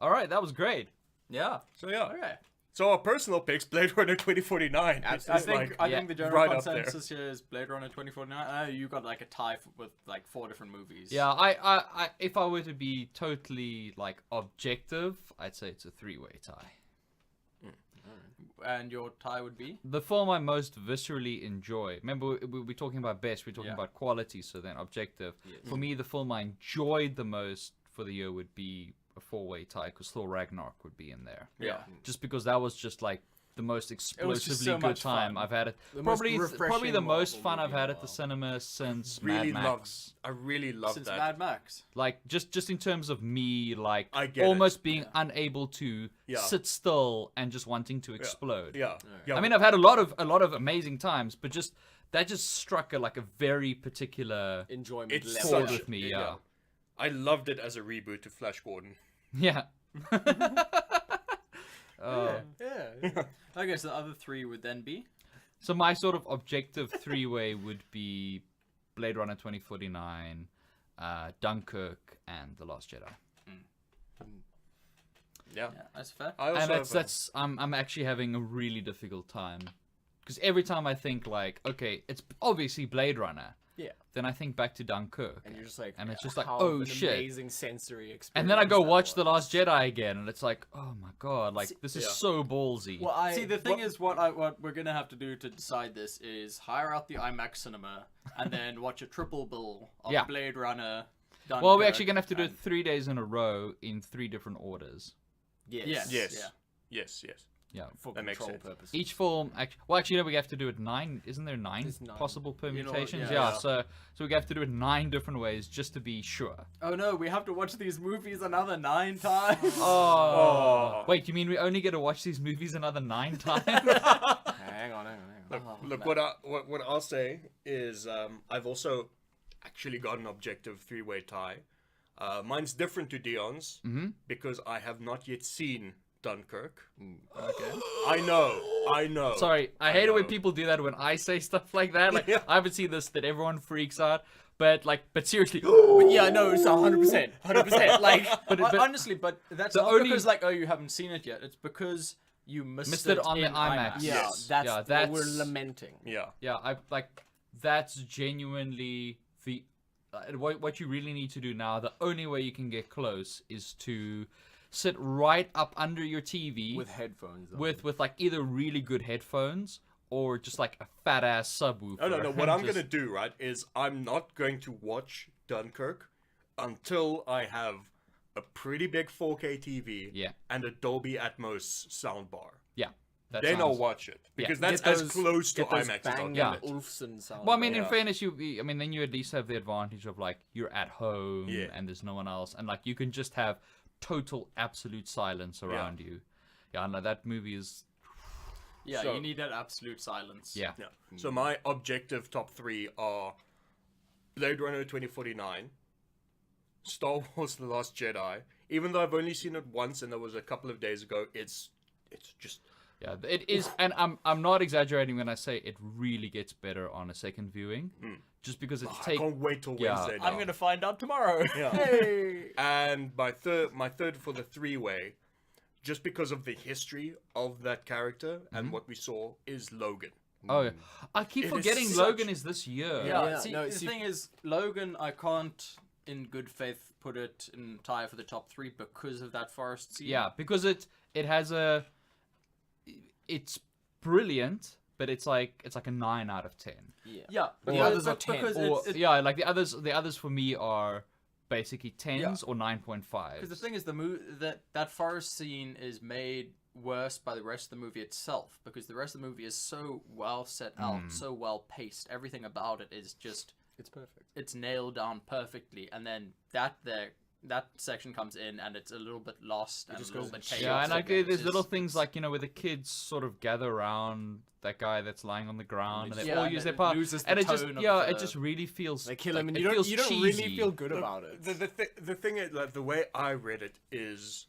Speaker 3: All right, that was great.
Speaker 1: Yeah.
Speaker 2: So yeah.
Speaker 1: Okay.
Speaker 2: So our personal picks, Blade Runner 2049.
Speaker 1: I
Speaker 2: It's
Speaker 1: think
Speaker 2: like,
Speaker 1: I
Speaker 3: yeah,
Speaker 1: think the general
Speaker 2: right up there.
Speaker 1: consensus here is Blade Runner 2049. You got like a tie with like 4 different movies.
Speaker 3: Yeah, I if I were to be totally like objective, I'd say it's a 3-way tie.
Speaker 1: And your tie would be?
Speaker 3: The film I most viscerally enjoy. Remember, we're talking about best. We're talking
Speaker 1: Yeah.
Speaker 3: about quality. So then, objective. For me, the film I enjoyed the most for the year would be a 4-way tie, because Thor Ragnarok would be in there.
Speaker 1: Yeah.
Speaker 3: Just because that was just like the most
Speaker 1: was just
Speaker 3: explosively
Speaker 1: so
Speaker 3: good
Speaker 1: much
Speaker 3: time
Speaker 1: fun.
Speaker 3: I've had it.
Speaker 4: The most
Speaker 3: Probably
Speaker 4: refreshing
Speaker 3: the most
Speaker 4: Marvel
Speaker 3: fun I've
Speaker 4: movie
Speaker 3: had
Speaker 4: in
Speaker 3: at
Speaker 4: a
Speaker 3: the
Speaker 4: while.
Speaker 3: cinema since
Speaker 2: really
Speaker 3: Mad Max.
Speaker 2: I really love
Speaker 1: Since
Speaker 2: that.
Speaker 1: Mad Max.
Speaker 3: Like just in terms of me, like
Speaker 2: I get it.
Speaker 3: almost being unable to
Speaker 2: Yeah.
Speaker 3: sit still and just wanting to explode.
Speaker 2: Yeah. Yeah.
Speaker 3: I mean, I've had a lot of amazing times, but that just struck a very particular
Speaker 4: Enjoyment
Speaker 2: It's
Speaker 4: level.
Speaker 3: chord
Speaker 2: such-
Speaker 3: with me.
Speaker 2: yeah.
Speaker 3: Yeah,
Speaker 2: I loved it as a reboot to Flash Gordon.
Speaker 3: yeah. Oh.
Speaker 1: Yeah. I guess the other 3 would then be.
Speaker 3: So my sort of objective 3-way would be Blade Runner 2049, Dunkirk, and The Last Jedi.
Speaker 2: Yeah.
Speaker 1: Yeah, that's fair.
Speaker 2: I also
Speaker 3: And
Speaker 2: have
Speaker 3: that's I'm actually having a really difficult time, because every time I think like, okay, it's obviously Blade Runner,
Speaker 4: Yeah.
Speaker 3: then I think back to Dunkirk,
Speaker 4: And you're just like,
Speaker 3: And it's just like,
Speaker 4: how
Speaker 3: oh,
Speaker 4: an
Speaker 3: shit.
Speaker 4: amazing sensory experience.
Speaker 3: and then I go
Speaker 4: that
Speaker 3: watch The
Speaker 4: was.
Speaker 3: Last Jedi again, and it's like, oh my god, like this is
Speaker 2: yeah.
Speaker 3: so ballsy.
Speaker 4: Well, I
Speaker 1: See, the thing is, what we're gonna have to do to decide this is hire out the IMAX cinema and then watch a triple bill of
Speaker 3: Yeah.
Speaker 1: Blade Runner.
Speaker 3: Well, we're
Speaker 1: Dunkirk,
Speaker 3: actually gonna have to do it
Speaker 1: and-
Speaker 3: 3 days in a row in 3 different orders.
Speaker 4: Yes.
Speaker 1: Yes.
Speaker 2: Yes.
Speaker 1: Yeah.
Speaker 2: Yes. Yes.
Speaker 3: Yeah.
Speaker 4: For
Speaker 2: That makes
Speaker 4: control
Speaker 2: sense.
Speaker 4: purposes.
Speaker 3: Each film, actually, no, we have to do it 9. Isn't there 9
Speaker 4: There's 9.
Speaker 3: possible permutations?
Speaker 1: yeah.
Speaker 3: Yeah. So we have to do it 9 different ways just to be sure.
Speaker 1: Oh no, we have to watch these movies another 9 times.
Speaker 3: Oh. Wait, you mean we only get to watch these movies another 9 times?
Speaker 4: Hang on.
Speaker 2: Look, what I'll say is I've also actually got an objective 3-way tie. Mine's different to Dion's because I have not yet seen Dunkirk.
Speaker 1: Okay.
Speaker 2: I know.
Speaker 3: Sorry, I hate it when
Speaker 2: know.
Speaker 3: people do that when I say stuff like that. Like,
Speaker 2: Yeah.
Speaker 3: I haven't seen this, that everyone freaks out. But seriously.
Speaker 4: But yeah, no, it's 100%. 100%. Like,
Speaker 3: But
Speaker 1: Honestly, but that's
Speaker 3: the
Speaker 1: not
Speaker 3: only-
Speaker 1: because like, oh, you haven't seen it yet. It's because you missed
Speaker 3: it
Speaker 1: it
Speaker 3: on the
Speaker 1: in
Speaker 3: IMAX.
Speaker 4: yeah,
Speaker 2: Yes.
Speaker 4: that's,
Speaker 3: Yeah,
Speaker 4: what
Speaker 3: that's-
Speaker 4: we're lamenting.
Speaker 2: Yeah.
Speaker 3: Yeah, that's genuinely the what you really need to do now. The only way you can get close is to sit right up under your TV
Speaker 4: With headphones on.
Speaker 3: with like either really good headphones or just like a fat ass subwoofer.
Speaker 2: Oh no. What
Speaker 3: and
Speaker 2: I'm
Speaker 3: just-
Speaker 2: gonna do, right, is I'm not going to watch Dunkirk until I have a pretty big 4K TV
Speaker 3: Yeah.
Speaker 2: and a Dolby Atmos soundbar.
Speaker 3: Yeah. That
Speaker 2: Then I'll
Speaker 3: sounds-
Speaker 2: watch it because
Speaker 3: Yeah.
Speaker 2: that's
Speaker 4: Get
Speaker 2: as
Speaker 4: those-
Speaker 2: close to
Speaker 4: get those
Speaker 2: IMAX as I'll
Speaker 4: Bang
Speaker 2: get
Speaker 3: Yeah.
Speaker 2: it.
Speaker 4: Olufsen sound.
Speaker 3: Well, I mean, in
Speaker 2: Yeah.
Speaker 3: fairness, then you at least have the advantage of like you're at home
Speaker 2: Yeah.
Speaker 3: and there's no one else, and like you can just have total absolute silence around you. Yeah, no, that movie is
Speaker 1: Yeah,
Speaker 2: So-
Speaker 1: you need that absolute silence.
Speaker 3: yeah.
Speaker 2: Yeah. So my objective top 3 are Blade Runner 2049, Star Wars: The Last Jedi. Even though I've only seen it once and that was a couple of days ago, it's just
Speaker 3: Yeah, it is, and I'm not exaggerating when I say it really gets better on a second viewing, just because it's
Speaker 2: I can't wait till
Speaker 3: Yeah.
Speaker 2: Wednesday.
Speaker 1: I'm
Speaker 2: now.
Speaker 1: gonna find out tomorrow.
Speaker 2: Yeah.
Speaker 1: Hey.
Speaker 2: And my third for the 3-way, just because of the history of that character and what we saw, is Logan.
Speaker 3: Oh, I keep
Speaker 2: It is
Speaker 3: forgetting
Speaker 2: such-
Speaker 3: Logan is this year.
Speaker 4: Yeah.
Speaker 1: See,
Speaker 4: no,
Speaker 1: the
Speaker 4: see-
Speaker 1: thing is, Logan, I can't, in good faith, put it in tie for the top 3 because of that forest scene.
Speaker 3: Yeah, because it has it's brilliant, but it's like a 9 out of 10.
Speaker 1: Yeah,
Speaker 4: The
Speaker 1: because-
Speaker 4: others are 10.
Speaker 1: because
Speaker 3: Or
Speaker 1: it's,
Speaker 3: yeah, like the others for me are basically 10s or 9.5.
Speaker 1: because the thing is, that forest scene is made worse by the rest of the movie itself, because the rest of the movie is so well set out, so well paced. Everything about it is just
Speaker 4: It's perfect.
Speaker 1: it's nailed down perfectly, and then that section comes in and it's a little bit lost and a
Speaker 4: just
Speaker 1: little
Speaker 4: goes
Speaker 1: bit
Speaker 4: in
Speaker 1: chaotic.
Speaker 3: Yeah, and like
Speaker 1: and
Speaker 3: there's
Speaker 1: it's
Speaker 3: little
Speaker 1: just-
Speaker 3: things like, you know, where the kids sort of gather around that guy that's lying on the ground, and they
Speaker 1: Yeah,
Speaker 3: all
Speaker 1: and
Speaker 3: use
Speaker 1: it
Speaker 3: their power,
Speaker 1: loses the
Speaker 3: and it just
Speaker 1: tone of
Speaker 3: it
Speaker 1: the-
Speaker 3: just really feels
Speaker 4: They kill
Speaker 3: like,
Speaker 4: him, and
Speaker 3: it
Speaker 4: you
Speaker 3: feels
Speaker 4: don't really
Speaker 3: cheesy.
Speaker 4: feel good about it.
Speaker 2: The thing is, like, the way I read it is,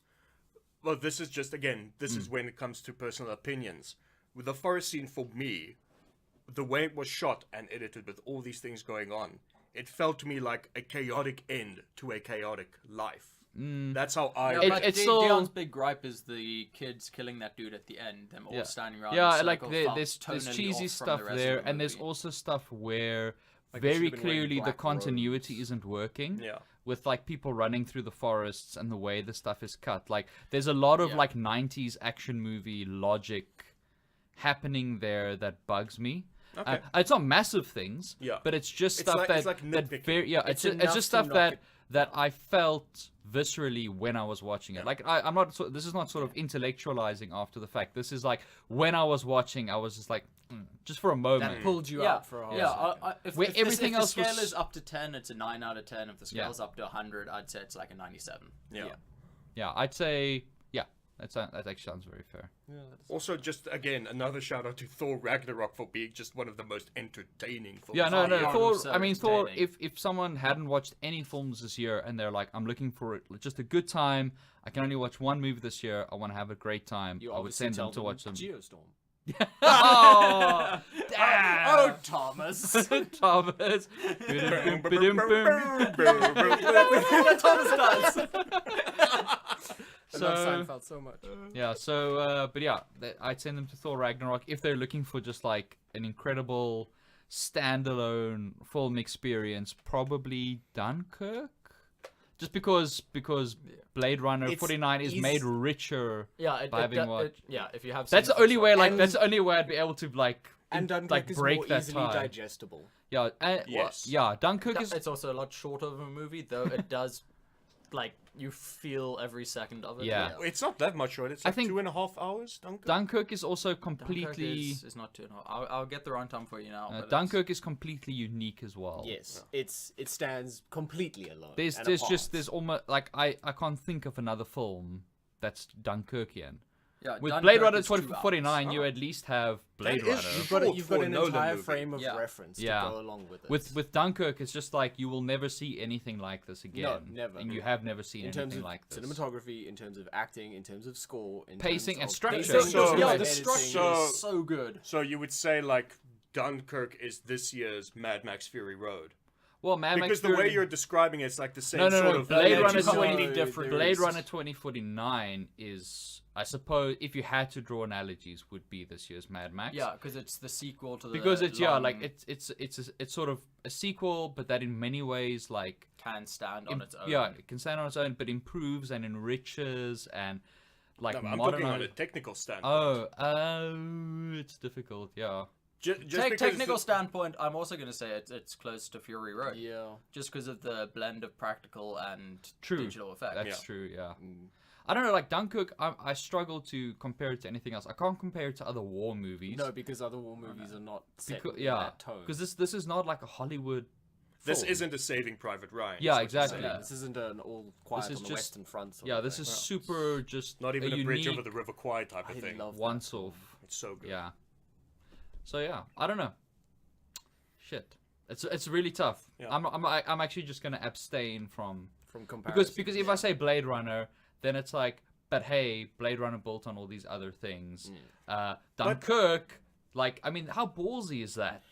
Speaker 2: well, this is just, again, this is when it comes to personal opinions. With the forest scene, for me, the way it was shot and edited with all these things going on, it felt to me like a chaotic end to a chaotic life. That's how I...
Speaker 1: Yeah,
Speaker 3: It-
Speaker 1: but
Speaker 3: it's so-
Speaker 1: Dion's big gripe is the kids killing that dude at the end. Them all standing around. in
Speaker 3: Yeah,
Speaker 1: a
Speaker 3: like
Speaker 1: circle,
Speaker 3: there's
Speaker 1: tonally
Speaker 3: cheesy
Speaker 1: off from
Speaker 3: stuff
Speaker 1: the rest of
Speaker 3: there,
Speaker 1: the
Speaker 3: and there's
Speaker 1: movie.
Speaker 3: also stuff where
Speaker 4: Like, they
Speaker 3: very
Speaker 4: should've been wearing
Speaker 3: clearly the
Speaker 4: black
Speaker 3: continuity
Speaker 4: robes.
Speaker 3: isn't working.
Speaker 2: Yeah.
Speaker 3: With like people running through the forests and the way the stuff is cut. Like there's a lot of
Speaker 1: Yeah.
Speaker 3: like 90s action movie logic happening there that bugs me.
Speaker 2: Okay.
Speaker 3: It's not massive things,
Speaker 2: Yeah.
Speaker 3: but it's just
Speaker 2: It's
Speaker 3: stuff
Speaker 2: like-
Speaker 3: that
Speaker 2: it's like
Speaker 3: that
Speaker 2: nitpicking.
Speaker 3: very
Speaker 4: It's
Speaker 3: it's
Speaker 4: enough
Speaker 3: just
Speaker 4: to
Speaker 3: stuff
Speaker 4: knock
Speaker 3: that
Speaker 4: it
Speaker 3: that I felt viscerally when I was watching it. Like I'm not. This is not sort of intellectualizing after the fact. This is like when I was watching, I was just like, just for a moment.
Speaker 4: That pulled you
Speaker 1: Yeah,
Speaker 4: out for a whole
Speaker 1: yeah.
Speaker 4: second.
Speaker 1: If,
Speaker 3: Where
Speaker 1: if
Speaker 3: everything
Speaker 1: if
Speaker 3: else
Speaker 1: the scale
Speaker 3: was-
Speaker 1: is up to 10, it's a 9 out of 10. If the
Speaker 3: Yeah.
Speaker 1: scale's up to 100, I'd say it's like a 97.
Speaker 2: Yeah.
Speaker 3: Yeah, I'd say that actually sounds very fair.
Speaker 2: Also, just, again, another shout out to Thor Ragnarok for being just one of the most entertaining films.
Speaker 3: Yeah, no,
Speaker 1: Oh,
Speaker 3: no.
Speaker 1: yeah.
Speaker 3: Thor.
Speaker 1: So
Speaker 3: I mean, Thor.
Speaker 1: entertaining.
Speaker 3: If someone hadn't watched any films this year and they're like, I'm looking for just a good time. I can only watch one movie this year. I want to have a great time.
Speaker 4: You
Speaker 3: I would
Speaker 4: obviously
Speaker 3: send them
Speaker 4: tell
Speaker 3: to watch them.
Speaker 4: Geostorm.
Speaker 3: Oh,
Speaker 1: Oh, Thomas.
Speaker 3: Thomas.
Speaker 2: Boom,
Speaker 3: Ba-dum,
Speaker 2: boom,
Speaker 3: ba-dum,
Speaker 2: boom, boom, boom, boom.
Speaker 1: Thomas does.
Speaker 4: I love
Speaker 3: So
Speaker 4: Seinfeld so much.
Speaker 3: yeah, so but yeah, I'd send them to Thor Ragnarok if they're looking for just like an incredible standalone film experience. Probably Dunkirk, just because Blade Runner
Speaker 4: It's
Speaker 3: 49 is
Speaker 4: easy-
Speaker 3: made richer.
Speaker 1: Yeah, it,
Speaker 3: By having watched-
Speaker 1: yeah. If you have,
Speaker 3: That's
Speaker 1: seen
Speaker 3: the only
Speaker 1: first
Speaker 3: way.
Speaker 1: one.
Speaker 3: Like
Speaker 4: And-
Speaker 3: that's the only way I'd be able to like
Speaker 4: And Dunkirk
Speaker 3: like
Speaker 4: is
Speaker 3: break
Speaker 4: more
Speaker 3: that
Speaker 4: easily
Speaker 3: tie.
Speaker 4: digestible.
Speaker 3: Yeah, and,
Speaker 2: Yes.
Speaker 3: yeah. Dunkirk is
Speaker 1: It's also a lot shorter of a movie, though. It does, like, you feel every second of it.
Speaker 3: Yeah.
Speaker 2: It's not that much short. It's
Speaker 3: I
Speaker 2: like
Speaker 3: think
Speaker 2: 2.5 hours, Dunkirk?
Speaker 3: Dunkirk is also
Speaker 1: Dunkirk
Speaker 3: completely.
Speaker 1: is not too. No, I'll get the runtime for you now. but it's-
Speaker 3: Dunkirk is completely unique as well.
Speaker 4: Yes, it stands completely alone.
Speaker 3: There's
Speaker 4: and
Speaker 3: just
Speaker 4: apart.
Speaker 3: there's almost like I can't think of another film that's Dunkirkian.
Speaker 1: Yeah,
Speaker 3: With
Speaker 1: Dunkirk
Speaker 3: Blade Runner
Speaker 1: is 2
Speaker 3: 2049, you
Speaker 1: hours.
Speaker 3: at least have Blade
Speaker 2: That is
Speaker 3: Runner.
Speaker 4: You've got,
Speaker 2: short
Speaker 4: you've
Speaker 2: for
Speaker 4: got
Speaker 2: a
Speaker 4: an
Speaker 2: Nolan
Speaker 4: entire
Speaker 2: movie.
Speaker 4: frame of
Speaker 1: Yeah.
Speaker 4: reference
Speaker 3: Yeah.
Speaker 4: to go along with it.
Speaker 3: With Dunkirk, it's just like you will never see anything like this again.
Speaker 4: never.
Speaker 3: And you have never seen
Speaker 4: in terms
Speaker 3: anything
Speaker 4: of
Speaker 3: like this.
Speaker 4: cinematography, in terms of acting, in terms of score, in
Speaker 3: Pacing
Speaker 4: terms
Speaker 3: and
Speaker 4: of
Speaker 3: structure.
Speaker 4: pacing,
Speaker 2: So-
Speaker 4: in
Speaker 1: yeah,
Speaker 4: terms
Speaker 1: the
Speaker 4: of
Speaker 1: structure
Speaker 4: editing.
Speaker 2: So-
Speaker 1: is so good.
Speaker 2: So you would say, like, Dunkirk is this year's Mad Max Fury Road?
Speaker 3: Well, Mad
Speaker 2: Because
Speaker 3: Max
Speaker 2: the way
Speaker 3: Fury-
Speaker 2: you're describing it's like the same
Speaker 3: No,
Speaker 2: sort of...
Speaker 3: Blade
Speaker 1: Yeah,
Speaker 3: Runner
Speaker 1: it's completely
Speaker 3: 20
Speaker 1: different.
Speaker 3: Blade Runner 2049 is, I suppose, if you had to draw analogies, would be this year's Mad Max.
Speaker 1: Yeah, because it's the sequel to the.
Speaker 3: Because it's
Speaker 1: long,
Speaker 3: like it's sort of a sequel, but that in many ways like
Speaker 1: can stand on its own.
Speaker 3: yeah, it can stand on its own, but improves and enriches and like
Speaker 2: No, I'm talking on a
Speaker 3: modernizes.
Speaker 2: technical standpoint.
Speaker 3: It's difficult. Yeah.
Speaker 2: Just because
Speaker 1: Technical
Speaker 2: the-
Speaker 1: standpoint, I'm also going to say it's close to Fury Road.
Speaker 4: Yeah.
Speaker 1: Just because of the blend of practical and
Speaker 3: True.
Speaker 1: digital effects.
Speaker 3: That's
Speaker 2: Yeah.
Speaker 3: true. Yeah.
Speaker 4: Mm.
Speaker 3: I don't know. Like Dunkirk, I struggle to compare it to anything else. I can't compare it to other war movies.
Speaker 4: No, because other war movies are not set
Speaker 3: Because,
Speaker 4: in
Speaker 3: yeah,
Speaker 4: that tone.
Speaker 3: because this is not like a Hollywood.
Speaker 2: This
Speaker 3: film.
Speaker 2: isn't a Saving Private Ryan.
Speaker 3: Yeah,
Speaker 2: is what you're
Speaker 3: exactly.
Speaker 2: saying.
Speaker 1: Yeah.
Speaker 4: This isn't an all quiet
Speaker 3: is
Speaker 4: on the
Speaker 3: just-
Speaker 4: Western Front. sort
Speaker 3: Yeah,
Speaker 4: of
Speaker 3: this
Speaker 4: thing.
Speaker 3: is super just
Speaker 2: Not even a,
Speaker 3: unique,
Speaker 2: bridge over the River Kwai type of
Speaker 4: I
Speaker 2: thing.
Speaker 4: love that
Speaker 3: once
Speaker 4: film.
Speaker 3: off.
Speaker 2: It's so good.
Speaker 3: Yeah. So yeah, I don't know. Shit, it's really tough.
Speaker 2: Yeah.
Speaker 3: I'm actually just gonna abstain from
Speaker 4: From comparison.
Speaker 3: because if I say Blade Runner, then it's like, but hey, Blade Runner built on all these other things. Dunkirk, like I mean, how ballsy is that?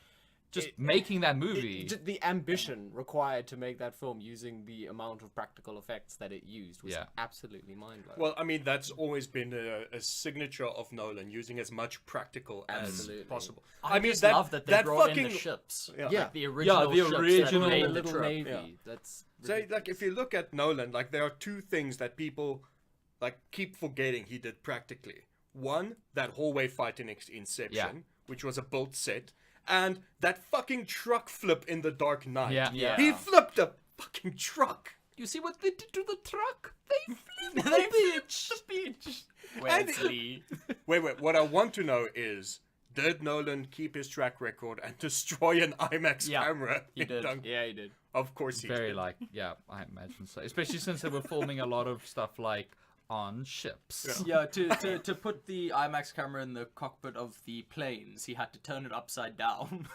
Speaker 3: just making that movie.
Speaker 4: The ambition required to make that film using the amount of practical effects that it used was absolutely mind-blowing.
Speaker 2: Well, I mean, that's always been a signature of Nolan, using as much practical as possible.
Speaker 1: I mean, love that they brought in the ships.
Speaker 2: Yeah.
Speaker 1: Like the original
Speaker 3: the
Speaker 1: ships that
Speaker 3: original
Speaker 1: made
Speaker 4: the
Speaker 1: the
Speaker 4: little
Speaker 1: trip.
Speaker 4: navy.
Speaker 2: Yeah.
Speaker 4: That's
Speaker 2: So, like, if you look at Nolan, like, there are two things that people, like, keep forgetting he did practically. One, that hallway fight in Inception, which was a built set, and that fucking truck flip in The Dark Knight.
Speaker 3: Yeah.
Speaker 2: He flipped a fucking truck.
Speaker 3: You see what they did to the truck? They flipped
Speaker 1: They
Speaker 3: the beach.
Speaker 1: Wesley.
Speaker 2: Wait, what I want to know is, did Nolan keep his track record and destroy an IMAX camera?
Speaker 1: he did.
Speaker 4: yeah, he did.
Speaker 2: Of course he
Speaker 3: Very
Speaker 2: did.
Speaker 3: I imagine so. Especially since they were filming a lot of stuff like on ships.
Speaker 1: Yeah, to put the IMAX camera in the cockpit of the planes, he had to turn it upside down.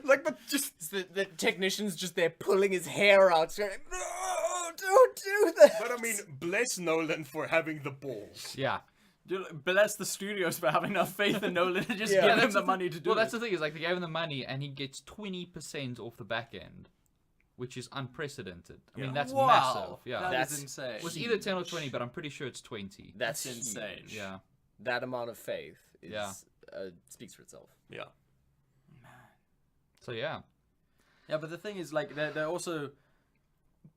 Speaker 2: Like, but just...
Speaker 4: The technician's just there pulling his hair out, saying, "No, don't do that."
Speaker 2: But I mean, bless Nolan for having the balls.
Speaker 3: Yeah.
Speaker 1: Bless the studios for having enough faith in Nolan to just
Speaker 4: Yeah.
Speaker 1: give him
Speaker 3: that's
Speaker 1: the
Speaker 3: the
Speaker 1: money to do
Speaker 3: Well,
Speaker 1: it.
Speaker 3: that's the thing, is like they gave him the money and he gets 20% off the back end, which is unprecedented. I mean, that's massive. Yeah.
Speaker 1: That
Speaker 4: That's
Speaker 1: is insane.
Speaker 3: It was either 10 or 20, but I'm pretty sure it's 20.
Speaker 4: That's
Speaker 1: That's insane.
Speaker 4: huge.
Speaker 3: Yeah.
Speaker 4: That amount of faith is,
Speaker 3: Yeah.
Speaker 4: speaks for itself.
Speaker 2: Yeah.
Speaker 3: So yeah.
Speaker 1: Yeah, but the thing is, like, there are also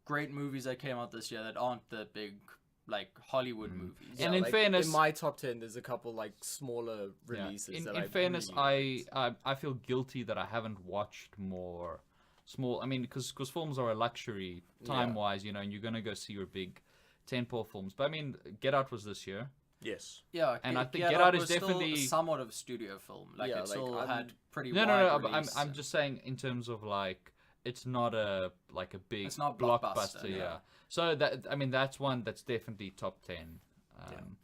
Speaker 1: great movies that came out this year that aren't the big, like, Hollywood movies.
Speaker 3: And in
Speaker 4: like,
Speaker 3: fairness-
Speaker 4: in my top 10, there's a couple like smaller releases.
Speaker 3: In
Speaker 4: that
Speaker 3: fairness,
Speaker 4: really liked.
Speaker 3: I feel guilty that I haven't watched more small. I mean, because films are a luxury time wise, you know, and you're gonna go see your big tentpole films. But I mean, Get Out was this year.
Speaker 2: Yes.
Speaker 1: Yeah,
Speaker 3: And I think
Speaker 1: Get
Speaker 3: Get Out is
Speaker 1: was still
Speaker 3: definitely-
Speaker 1: somewhat of a studio film. Like,
Speaker 4: Yeah,
Speaker 1: it
Speaker 4: like,
Speaker 1: still had pretty
Speaker 3: No,
Speaker 1: wide
Speaker 3: but
Speaker 1: release
Speaker 3: I'm
Speaker 1: and-
Speaker 3: just saying in terms of like it's not a big
Speaker 1: It's not
Speaker 3: blockbuster.
Speaker 1: blockbuster,
Speaker 3: Yeah.
Speaker 1: yeah.
Speaker 3: So that I mean that's one that's definitely top 10.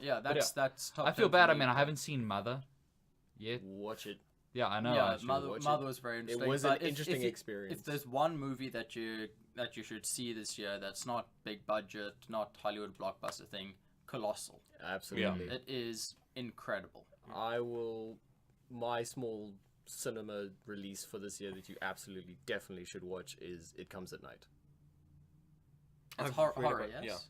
Speaker 1: Yeah,
Speaker 3: But
Speaker 1: that's top
Speaker 3: I feel
Speaker 1: 10 for
Speaker 3: bad. I
Speaker 1: me.
Speaker 3: mean, I haven't seen Mother yet.
Speaker 4: Watch it.
Speaker 3: Yeah, I know.
Speaker 1: Yeah,
Speaker 3: I should
Speaker 1: Mother
Speaker 3: watch
Speaker 1: Mother was very interesting.
Speaker 4: was
Speaker 1: but
Speaker 4: an interesting experience.
Speaker 1: If there's one movie that you should see this year that's not big budget, not Hollywood blockbuster thing, Colossal.
Speaker 4: Absolutely.
Speaker 1: It is incredible.
Speaker 4: My small cinema release for this year that you absolutely definitely should watch is It Comes at Night.
Speaker 1: It's
Speaker 2: I've
Speaker 1: horror,
Speaker 2: read about-
Speaker 1: yes?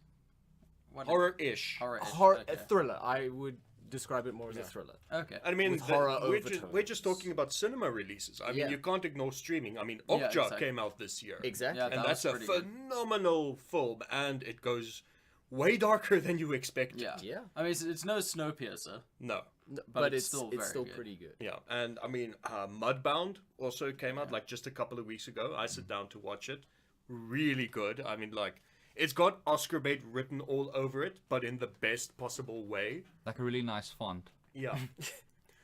Speaker 1: What
Speaker 2: Horror-ish.
Speaker 1: Horror-ish,
Speaker 4: A thriller. I would describe it more as a thriller.
Speaker 1: Okay.
Speaker 2: I mean,
Speaker 4: With horror
Speaker 2: we're just
Speaker 4: overtones.
Speaker 2: talking about cinema releases. I mean,
Speaker 4: Yeah.
Speaker 2: you can't ignore streaming. I mean,
Speaker 1: Yeah,
Speaker 2: Okja
Speaker 1: exactly.
Speaker 2: came out this year.
Speaker 4: Exactly.
Speaker 1: Yeah,
Speaker 2: And
Speaker 1: that
Speaker 2: that's
Speaker 1: was
Speaker 2: a
Speaker 1: pretty good.
Speaker 2: phenomenal film, and it goes way darker than you expected.
Speaker 1: Yeah.
Speaker 4: Yeah.
Speaker 1: I mean, it's no Snowpiercer.
Speaker 2: No.
Speaker 4: But
Speaker 1: it's
Speaker 4: it's
Speaker 1: still
Speaker 4: it's
Speaker 1: very
Speaker 4: still
Speaker 1: good.
Speaker 4: pretty good.
Speaker 2: Yeah, and I mean, Mudbound also came out like just a couple of weeks ago. I sat down to watch it. Really good. I mean, like, it's got Oscar bait written all over it, but in the best possible way.
Speaker 3: Like a really nice font.
Speaker 2: Yeah.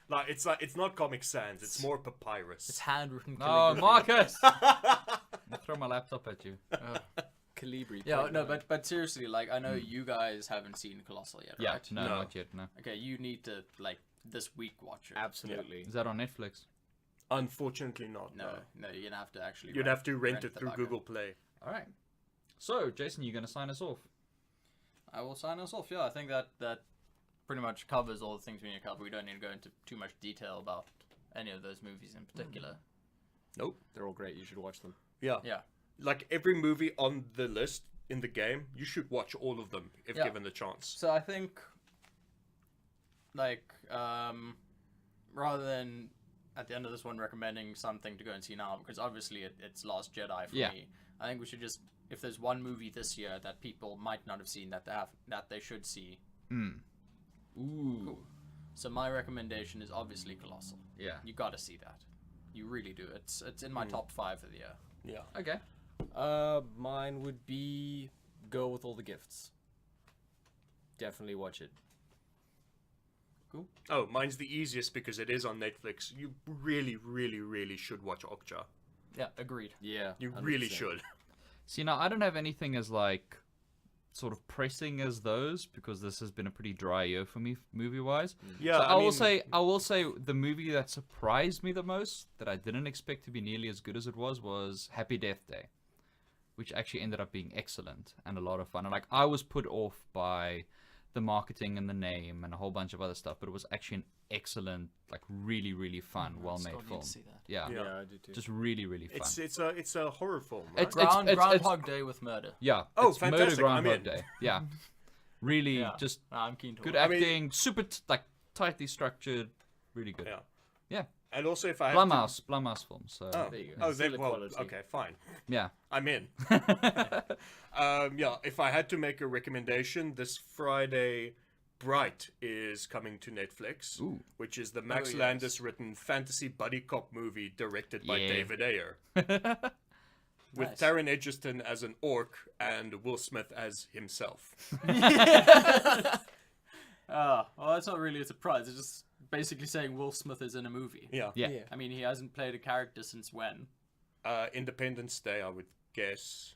Speaker 2: like it's not Comic Sans. It's more papyrus.
Speaker 1: It's handwritten
Speaker 3: Oh,
Speaker 1: calligraphy.
Speaker 3: Marcus! I'll throw my laptop at you.
Speaker 4: Calibri.
Speaker 1: Yeah, no, but seriously, like, I know you guys haven't seen Colossal yet,
Speaker 3: Yeah,
Speaker 1: right?
Speaker 3: no,
Speaker 2: No.
Speaker 3: not yet. No.
Speaker 1: Okay, you need to, like, this week watch it.
Speaker 4: Absolutely.
Speaker 3: Is that on Netflix?
Speaker 2: Unfortunately, not.
Speaker 1: No, you're gonna have to actually.
Speaker 2: You'd have to rent it
Speaker 1: the
Speaker 2: through
Speaker 1: bugger.
Speaker 2: Google Play.
Speaker 3: All right. So, Jason, you're gonna sign us off.
Speaker 1: I will sign us off. Yeah, I think that pretty much covers all the things we need to cover. We don't need to go into too much detail about any of those movies in particular.
Speaker 2: Nope.
Speaker 4: They're all great. You should watch them.
Speaker 2: Yeah.
Speaker 1: Yeah.
Speaker 2: Like every movie on the list in the game, you should watch all of them if
Speaker 1: Yeah.
Speaker 2: given the chance.
Speaker 1: So I think, like, rather than at the end of this one recommending something to go and see now, because obviously it's Last Jedi for
Speaker 3: Yeah.
Speaker 1: me. I think we should just, if there's one movie this year that people might not have seen that they should see.
Speaker 3: Ooh.
Speaker 1: Cool. So my recommendation is obviously Colossal.
Speaker 3: Yeah.
Speaker 1: You got to see that. You really do. It's in my top 5 of the year.
Speaker 2: Yeah.
Speaker 3: Okay.
Speaker 4: Mine would be Go With All the Gifts. Definitely watch it.
Speaker 2: Oh, mine's the easiest because it is on Netflix. You really, really, really should watch Okja.
Speaker 1: Yeah, agreed.
Speaker 4: Yeah.
Speaker 2: You really
Speaker 4: 100%.
Speaker 2: should.
Speaker 3: See, now I don't have anything as like sort of pressing as those because this has been a pretty dry year for me movie-wise.
Speaker 2: Yeah,
Speaker 3: So
Speaker 2: I
Speaker 3: will say the movie that surprised me the most that I didn't expect to be nearly as good as it was Happy Death Day, which actually ended up being excellent and a lot of fun. And like I was put off by the marketing and the name and a whole bunch of other stuff, but it was actually an excellent, like really, really fun, well-made
Speaker 1: Scott, need
Speaker 3: film.
Speaker 1: to see that.
Speaker 3: Yeah.
Speaker 4: Yeah, I do too.
Speaker 3: Just really, really fun.
Speaker 2: It's a horror film, right?
Speaker 3: It's-
Speaker 1: Groundhog Day with murder.
Speaker 3: Yeah.
Speaker 2: Oh,
Speaker 3: it's Murder
Speaker 2: fantastic, I'm
Speaker 3: Groundhog
Speaker 2: in.
Speaker 3: Day. Yeah. Really,
Speaker 1: Yeah.
Speaker 3: just
Speaker 1: I'm keen to
Speaker 3: good
Speaker 1: watch.
Speaker 3: acting, super like tightly structured, really good.
Speaker 2: Yeah.
Speaker 3: Yeah.
Speaker 2: And also, if I have
Speaker 3: Blumhouse film. So
Speaker 2: to...
Speaker 4: There you go.
Speaker 2: Oh, then,
Speaker 4: Still
Speaker 2: well,
Speaker 4: quality.
Speaker 2: okay, fine.
Speaker 3: yeah.
Speaker 2: I'm in. Yeah, if I had to make a recommendation, this Friday, Bright is coming to Netflix,
Speaker 3: Ooh.
Speaker 2: which is the Max
Speaker 1: yes.
Speaker 2: Landis written fantasy buddy cop movie directed by
Speaker 3: Yeah.
Speaker 2: David Ayer. With
Speaker 1: Nice.
Speaker 2: Taron Egerton as an orc and Will Smith as himself.
Speaker 1: Well, that's not really a surprise. It's just basically saying Will Smith is in a movie.
Speaker 2: Yeah.
Speaker 3: Yeah.
Speaker 4: Yeah.
Speaker 1: I mean, he hasn't played a character since when?
Speaker 2: Independence Day, I would guess.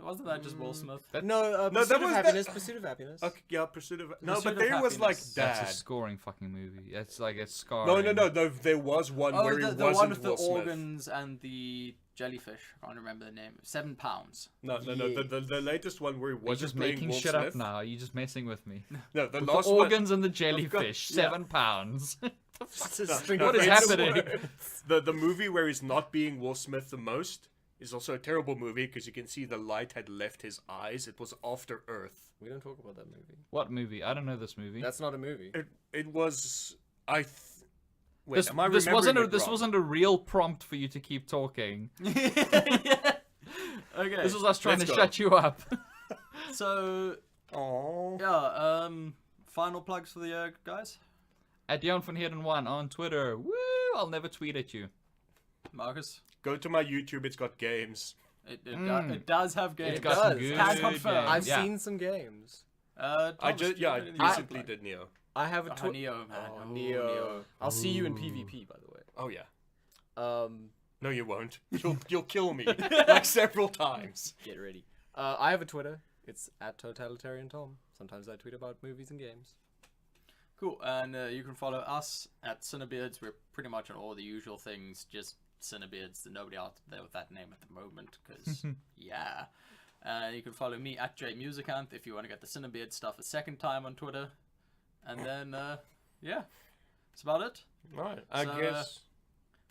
Speaker 1: Wasn't that just Will Smith?
Speaker 4: No,
Speaker 2: that
Speaker 4: Pursuit of
Speaker 2: was
Speaker 4: Happiness. Pursuit of Happiness.
Speaker 2: Okay, yeah, Pursuit of... No,
Speaker 1: Pursuit
Speaker 2: but
Speaker 1: of
Speaker 2: there was like
Speaker 1: Happiness.
Speaker 2: Dad.
Speaker 3: That's a scoring fucking movie. It's like it's scarring.
Speaker 2: No. There was one
Speaker 1: Oh,
Speaker 2: where he
Speaker 1: the
Speaker 2: wasn't
Speaker 1: one with the
Speaker 2: Will Smith.
Speaker 1: organs and the jellyfish. I can't remember the name. 7 pounds.
Speaker 2: No.
Speaker 4: Yeah.
Speaker 2: The latest one where he
Speaker 3: You're
Speaker 2: wasn't
Speaker 3: just
Speaker 2: playing
Speaker 3: making
Speaker 2: Will
Speaker 3: shit
Speaker 2: Smith.
Speaker 3: up now. You're just messing with me.
Speaker 2: No, the
Speaker 3: With
Speaker 2: last
Speaker 3: the
Speaker 2: one.
Speaker 3: organs and the jellyfish,
Speaker 2: yeah.
Speaker 3: 7 pounds.
Speaker 4: It's a string
Speaker 3: What
Speaker 4: of
Speaker 3: is
Speaker 2: it's-
Speaker 3: happening?
Speaker 2: The movie where he's not being Will Smith the most is also a terrible movie because you can see the light had left his eyes. It was After Earth.
Speaker 4: We don't talk about that movie.
Speaker 3: What movie? I don't know this movie.
Speaker 4: That's not a movie.
Speaker 2: It was Wait,
Speaker 3: This,
Speaker 2: am I
Speaker 3: this
Speaker 2: remembering
Speaker 3: wasn't a,
Speaker 2: it
Speaker 3: this
Speaker 2: wrong?
Speaker 3: wasn't a real prompt for you to keep talking.
Speaker 1: Okay.
Speaker 3: This was us trying
Speaker 2: Let's
Speaker 3: to
Speaker 2: go.
Speaker 3: shut you up.
Speaker 1: So,
Speaker 2: Aww.
Speaker 1: yeah, final plugs for the year, guys?
Speaker 3: At Jan van Heerden 1 on Twitter. Woo! I'll never tweet at you.
Speaker 1: Marcus?
Speaker 2: Go to my YouTube. It's got games.
Speaker 1: It does have games.
Speaker 3: It's got some
Speaker 4: does.
Speaker 3: good
Speaker 1: Can confirm.
Speaker 3: games.
Speaker 4: I've
Speaker 3: Yeah.
Speaker 4: seen some games.
Speaker 2: I
Speaker 1: Thomas,
Speaker 2: just
Speaker 1: do you have
Speaker 2: I
Speaker 1: anything to
Speaker 2: recently
Speaker 1: plug?
Speaker 2: did Neo.
Speaker 4: I have a
Speaker 1: Neo, man.
Speaker 4: Oh,
Speaker 1: Oh,
Speaker 4: Neo. I'll see you in PvP, by the way.
Speaker 2: Oh yeah.
Speaker 4: Um,
Speaker 2: No, you won't. You'll kill me like several times.
Speaker 4: get ready. I have a Twitter. It's at Totalitarian Tom. Sometimes I tweet about movies and games.
Speaker 1: Cool, and you can follow us at CineBeards. We're pretty much on all the usual things, just CineBeards. There's nobody out there with that name at the moment, because, yeah. You can follow me at JMusicanth if you want to get the CineBeards stuff a second time on Twitter. And then, yeah, that's about it.
Speaker 2: Right. I
Speaker 1: So,
Speaker 2: guess.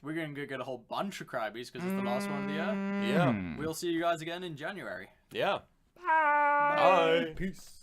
Speaker 1: We're going to go get a whole bunch of Krabbies, because it's the last one of the year.
Speaker 2: Yeah.
Speaker 1: We'll see you guys again in January.
Speaker 2: Yeah.
Speaker 1: Bye.
Speaker 2: Bye.
Speaker 4: Peace.